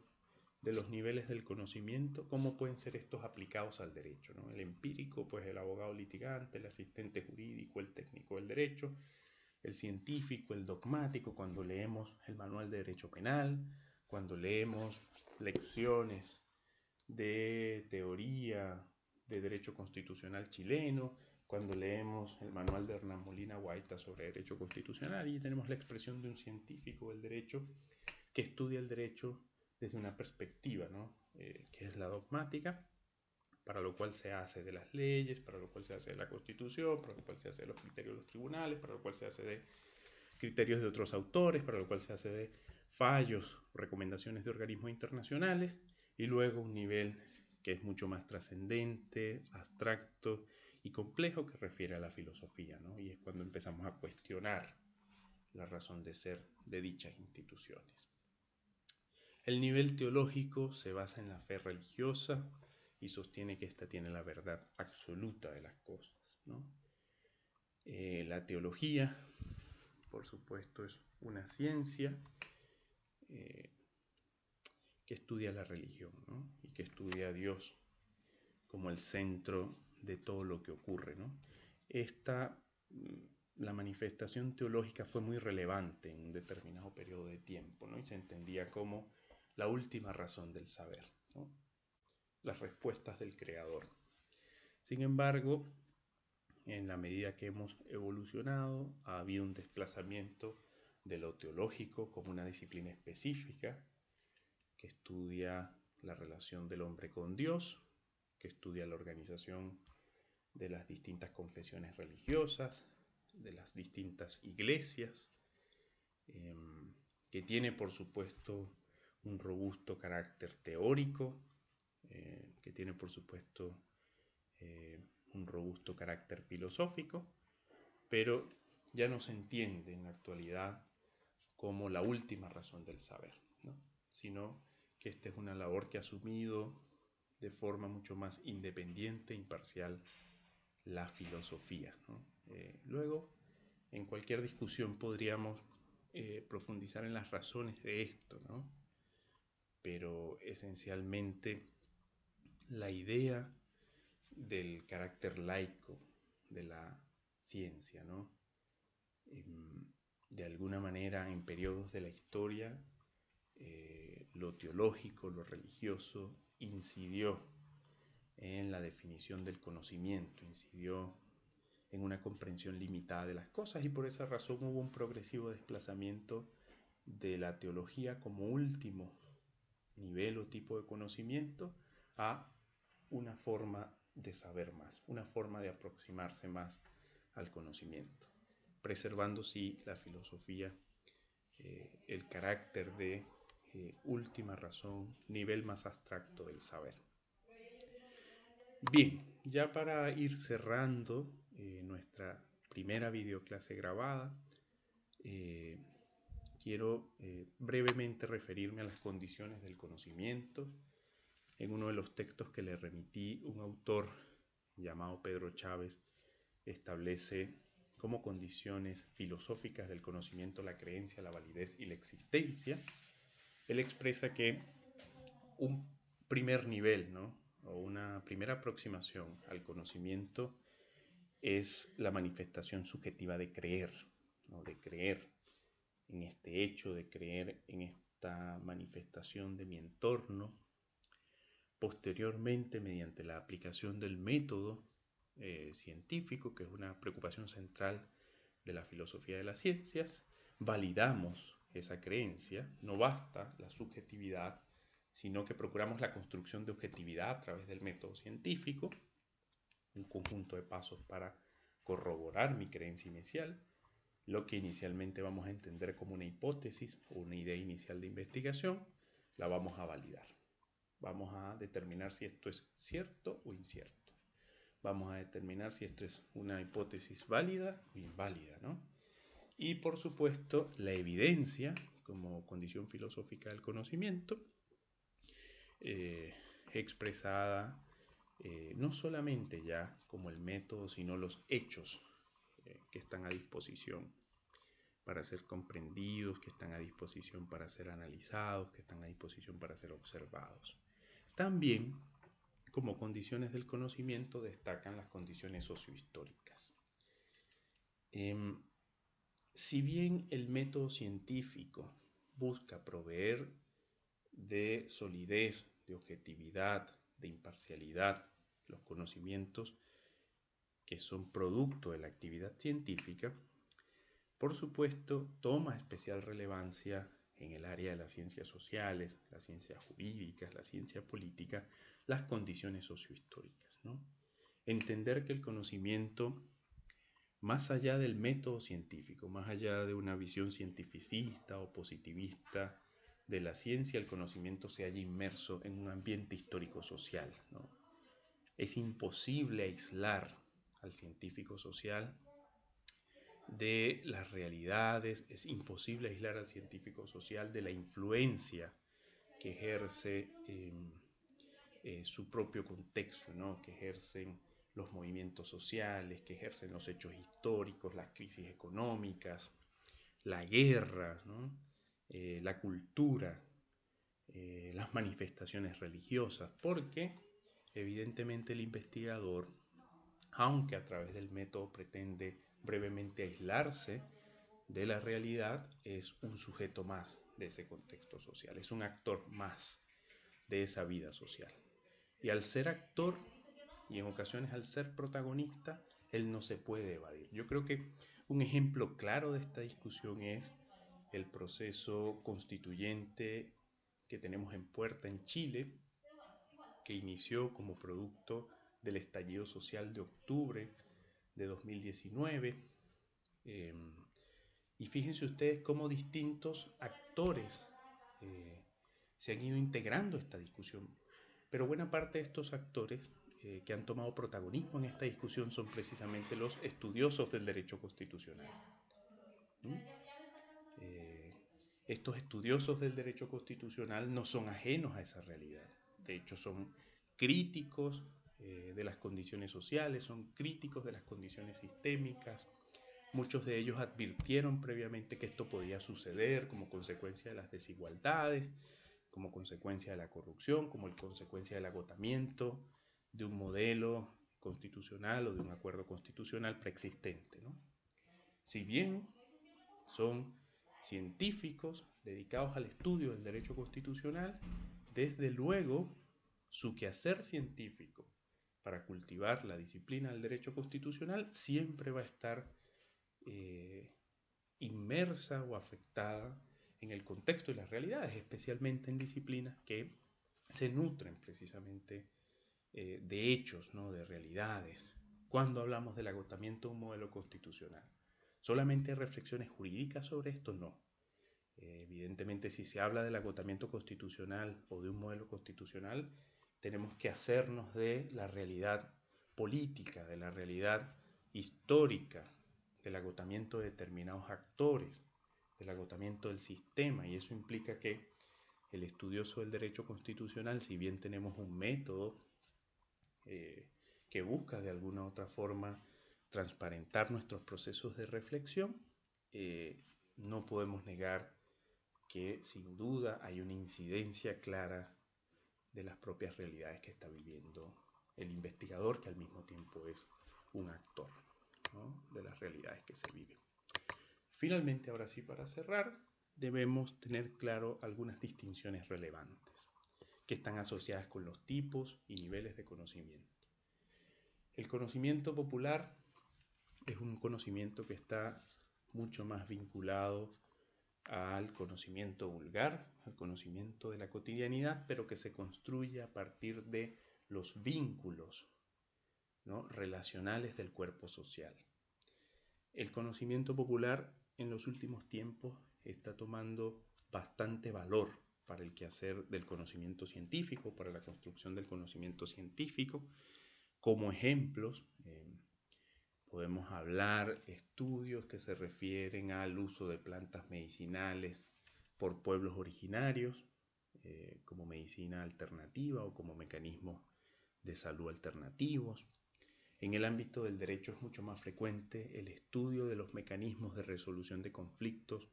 de los niveles del conocimiento, cómo pueden ser estos aplicados al derecho, ¿no? El empírico, pues el abogado litigante, el asistente jurídico, el técnico del derecho, el científico, el dogmático, cuando leemos el manual de derecho penal, cuando leemos lecciones de teoría de derecho constitucional chileno, cuando leemos el manual de Hernán Molina Guaita sobre derecho constitucional, y tenemos la expresión de un científico del derecho que estudia el derecho desde una perspectiva, ¿no? Que es la dogmática, para lo cual se hace de las leyes, para lo cual se hace de la Constitución, para lo cual se hace de los criterios de los tribunales, para lo cual se hace de criterios de otros autores, para lo cual se hace de fallos, recomendaciones de organismos internacionales, y luego un nivel que es mucho más trascendente, abstracto y complejo, que refiere a la filosofía, ¿no? Y es cuando empezamos a cuestionar la razón de ser de dichas instituciones. El nivel teológico se basa en la fe religiosa y sostiene que ésta tiene la verdad absoluta de las cosas, ¿no? La teología, por supuesto, es una ciencia que estudia la religión, ¿no? Y que estudia a Dios como el centro de todo lo que ocurre, ¿no? La manifestación teológica fue muy relevante en un determinado periodo de tiempo, ¿no? Y se entendía como la última razón del saber, ¿no? Las respuestas del creador. Sin embargo, en la medida que hemos evolucionado, ha habido un desplazamiento de lo teológico como una disciplina específica que estudia la relación del hombre con Dios, que estudia la organización de las distintas confesiones religiosas, de las distintas iglesias, que tiene por supuesto un robusto carácter teórico, que tiene por supuesto un robusto carácter filosófico, pero ya no se entiende en la actualidad como la última razón del saber, ¿no? Sino que esta es una labor que ha asumido de forma mucho más independiente e imparcial la filosofía, ¿no? Luego, en cualquier discusión podríamos profundizar en las razones de esto, ¿no? Pero esencialmente la idea del carácter laico de la ciencia, ¿no? De alguna manera, en periodos de la historia, lo teológico, lo religioso, incidió en la definición del conocimiento, incidió en una comprensión limitada de las cosas, y por esa razón hubo un progresivo desplazamiento de la teología como último nivel o tipo de conocimiento a una forma de saber más, una forma de aproximarse más al conocimiento, preservando sí la filosofía, el carácter de última razón, nivel más abstracto del saber. Bien, ya para ir cerrando nuestra primera videoclase grabada, quiero brevemente referirme a las condiciones del conocimiento. En uno de los textos que le remití, un autor llamado Pedro Chávez establece como condiciones filosóficas del conocimiento la creencia, la validez y la existencia. Él expresa que un primer nivel, ¿no?, o una primera aproximación al conocimiento es la manifestación subjetiva de creer, ¿no?, de creer en este hecho, de creer en esta manifestación de mi entorno. Posteriormente, mediante la aplicación del método científico, que es una preocupación central de la filosofía de las ciencias, validamos esa creencia. No basta la subjetividad, sino que procuramos la construcción de objetividad a través del método científico, un conjunto de pasos para corroborar mi creencia inicial, lo que inicialmente vamos a entender como una hipótesis o una idea inicial de investigación, la vamos a validar. Vamos a determinar si esto es cierto o incierto. Vamos a determinar si esto es una hipótesis válida o inválida, ¿no? Y por supuesto, la evidencia como condición filosófica del conocimiento, expresada no solamente ya como el método, sino los hechos que están a disposición para ser comprendidos, que están a disposición para ser analizados, que están a disposición para ser observados. También, como condiciones del conocimiento, destacan las condiciones sociohistóricas. Si bien el método científico busca proveer de solidez, de objetividad, de imparcialidad, los conocimientos que son producto de la actividad científica, por supuesto, toma especial relevancia en el área de las ciencias sociales, las ciencias jurídicas, la ciencia política, las condiciones sociohistóricas, ¿no? Entender que el conocimiento, más allá del método científico, más allá de una visión cientificista o positivista de la ciencia, el conocimiento se halla inmerso en un ambiente histórico-social, ¿no? Es imposible aislar al científico social de las realidades, es imposible aislar al científico social de la influencia que ejerce su propio contexto, ¿no?, que ejercen los movimientos sociales, que ejercen los hechos históricos, las crisis económicas, la guerra, ¿no?, la cultura, las manifestaciones religiosas, porque evidentemente el investigador, aunque a través del método pretende brevemente aislarse de la realidad, es un sujeto más de ese contexto social, es un actor más de esa vida social. Y al ser actor, y en ocasiones al ser protagonista, él no se puede evadir. Yo creo que un ejemplo claro de esta discusión es el proceso constituyente que tenemos en puerta en Chile, que inició como producto del estallido social de octubre de 2019. Y fíjense ustedes cómo distintos actores se han ido integrando a esta discusión. Pero buena parte de estos actores que han tomado protagonismo en esta discusión son precisamente los estudiosos del derecho constitucional. Estos estudiosos del derecho constitucional no son ajenos a esa realidad. De hecho, son críticos de las condiciones sociales, son críticos de las condiciones sistémicas. Muchos de ellos advirtieron previamente que esto podía suceder como consecuencia de las desigualdades, como consecuencia de la corrupción, como consecuencia del agotamiento de un modelo constitucional o de un acuerdo constitucional preexistente, ¿no? Si bien son científicos dedicados al estudio del derecho constitucional, desde luego su quehacer científico para cultivar la disciplina del derecho constitucional siempre va a estar inmersa o afectada en el contexto y las realidades, especialmente en disciplinas que se nutren precisamente de hechos, ¿no? De realidades. Cuando hablamos del agotamiento de un modelo constitucional, ¿solamente hay reflexiones jurídicas sobre esto? No. Evidentemente, si se habla del agotamiento constitucional o de un modelo constitucional, tenemos que hacernos de la realidad política, de la realidad histórica, del agotamiento de determinados actores, del agotamiento del sistema, y eso implica que el estudioso del derecho constitucional, si bien tenemos un método que busca de alguna u otra forma transparentar nuestros procesos de reflexión, no podemos negar que sin duda hay una incidencia clara de las propias realidades que está viviendo el investigador, que al mismo tiempo es un actor, ¿no? De las realidades que se viven. Finalmente, ahora sí, para cerrar, debemos tener claro algunas distinciones relevantes que están asociadas con los tipos y niveles de conocimiento. El conocimiento popular es un conocimiento que está mucho más vinculado al conocimiento vulgar, al conocimiento de la cotidianidad, pero que se construye a partir de los vínculos, ¿no? Relacionales del cuerpo social. El conocimiento popular en los últimos tiempos está tomando bastante valor para el quehacer del conocimiento científico, para la construcción del conocimiento científico. Como ejemplos, podemos hablar estudios que se refieren al uso de plantas medicinales por pueblos originarios, como medicina alternativa o como mecanismos de salud alternativos. En el ámbito del derecho es mucho más frecuente el estudio de los mecanismos de resolución de conflictos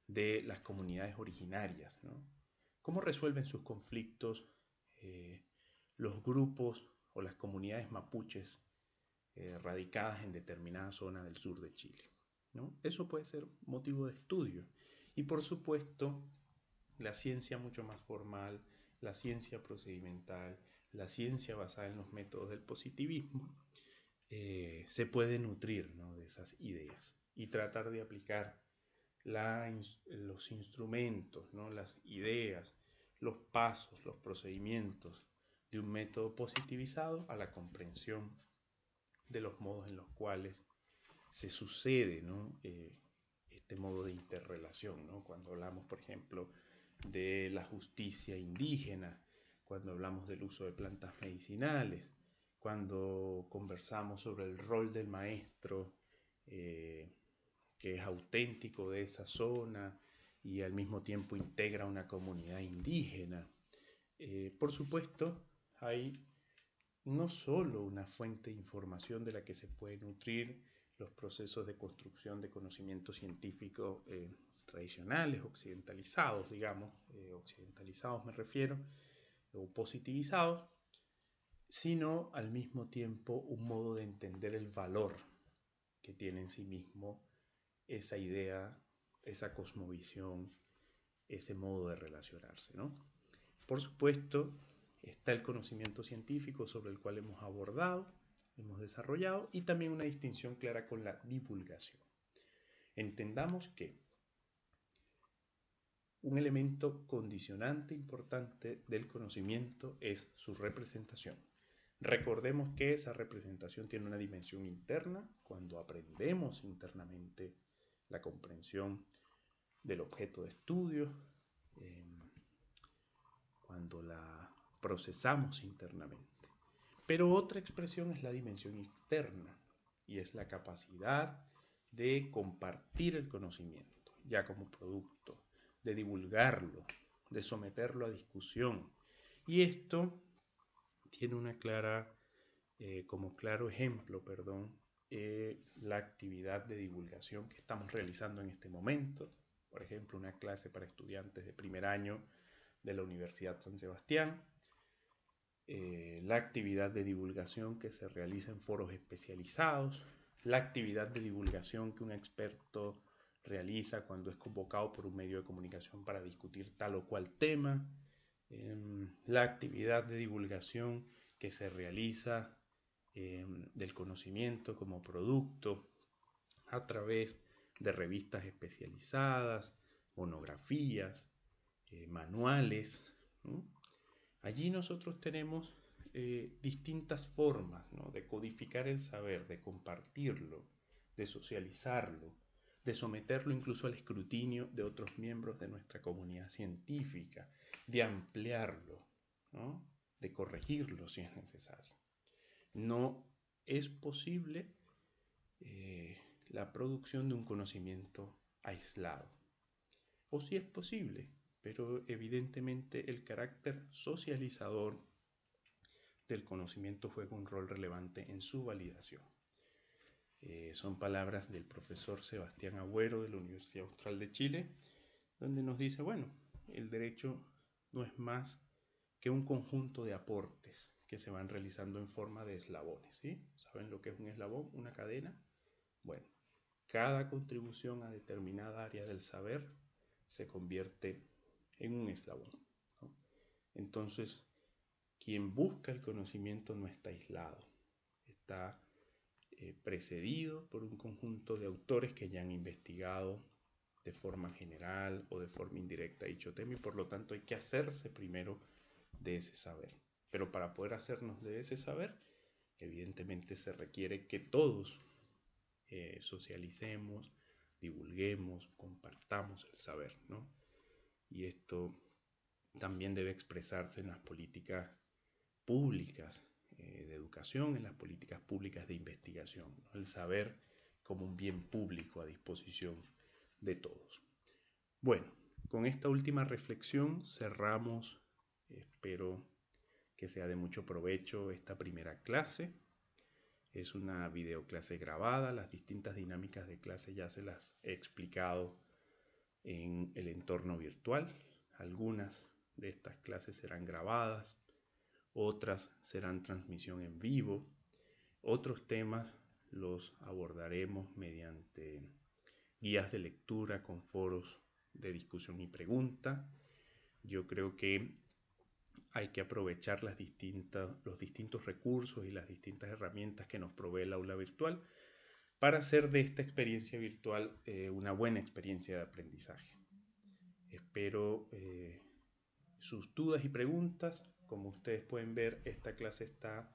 de las comunidades originarias, ¿no? ¿Cómo resuelven sus conflictos los grupos o las comunidades mapuches radicadas en determinada zona del sur de Chile, ¿no? Eso puede ser motivo de estudio. Y por supuesto, la ciencia mucho más formal, la ciencia procedimental, la ciencia basada en los métodos del positivismo, se puede nutrir, ¿no? De esas ideas y tratar de aplicar los instrumentos, ¿no? Las ideas, los pasos, los procedimientos de un método positivizado a la comprensión de los modos en los cuales se sucede, ¿no? Este modo de interrelación, ¿no? Cuando hablamos, por ejemplo, de la justicia indígena, cuando hablamos del uso de plantas medicinales, cuando conversamos sobre el rol del maestro, que es auténtico de esa zona y al mismo tiempo integra una comunidad indígena. Por supuesto, hay no solo una fuente de información de la que se puede nutrir los procesos de construcción de conocimiento científico tradicionales, occidentalizados, digamos, occidentalizados me refiero, o positivizados, sino al mismo tiempo un modo de entender el valor que tiene en sí mismo esa idea, esa cosmovisión, ese modo de relacionarse, ¿no? Por supuesto, está el conocimiento científico sobre el cual hemos abordado, hemos desarrollado, y también una distinción clara con la divulgación. Entendamos que un elemento condicionante importante del conocimiento es su representación. Recordemos que esa representación tiene una dimensión interna cuando aprendemos internamente la comprensión del objeto de estudio, cuando la procesamos internamente. Pero otra expresión es la dimensión externa y es la capacidad de compartir el conocimiento ya como producto, de divulgarlo, de someterlo a discusión. Y esto tiene una como claro ejemplo, la actividad de divulgación que estamos realizando en este momento. Por ejemplo, una clase para estudiantes de primer año de la Universidad San Sebastián, la actividad de divulgación que se realiza en foros especializados, la actividad de divulgación que un experto realiza cuando es convocado por un medio de comunicación para discutir tal o cual tema, la actividad de divulgación que se realiza del conocimiento como producto a través de revistas especializadas, monografías, manuales, ¿no? Allí nosotros tenemos distintas formas, ¿no?, de codificar el saber, de compartirlo, de socializarlo, de someterlo incluso al escrutinio de otros miembros de nuestra comunidad científica, de ampliarlo, ¿no?, de corregirlo si es necesario. No es posible la producción de un conocimiento aislado. O sí es posible, pero evidentemente el carácter socializador del conocimiento juega un rol relevante en su validación. Son palabras del profesor Sebastián Agüero de la Universidad Austral de Chile, donde nos dice, bueno, el derecho no es más que un conjunto de aportes que se van realizando en forma de eslabones, ¿sí? ¿Saben lo que es un eslabón? Una cadena. Bueno, cada contribución a determinada área del saber se convierte en un eslabón, ¿no? Entonces, quien busca el conocimiento no está aislado, está precedido por un conjunto de autores que ya han investigado de forma general o de forma indirecta dicho tema y por lo tanto hay que hacerse primero de ese saber. Pero para poder hacernos de ese saber, evidentemente se requiere que todos socialicemos, divulguemos, compartamos el saber, ¿no? Y esto también debe expresarse en las políticas públicas de educación, en las políticas públicas de investigación, ¿no? El saber como un bien público a disposición de todos. Bueno, con esta última reflexión cerramos, espero que sea de mucho provecho esta primera clase. Es una videoclase grabada, las distintas dinámicas de clase ya se las he explicado en el entorno virtual. Algunas de estas clases serán grabadas, otras serán transmisión en vivo, otros temas los abordaremos mediante guías de lectura con foros de discusión y pregunta. Yo creo que hay que aprovechar los distintos recursos y las distintas herramientas que nos provee el aula virtual para hacer de esta experiencia virtual una buena experiencia de aprendizaje. Espero sus dudas y preguntas. Como ustedes pueden ver, esta clase está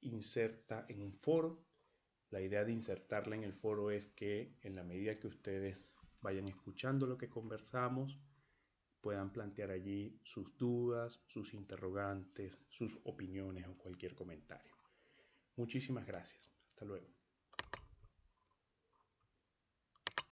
inserta en un foro. La idea de insertarla en el foro es que en la medida que ustedes vayan escuchando lo que conversamos, puedan plantear allí sus dudas, sus interrogantes, sus opiniones o cualquier comentario. Muchísimas gracias. Hasta luego.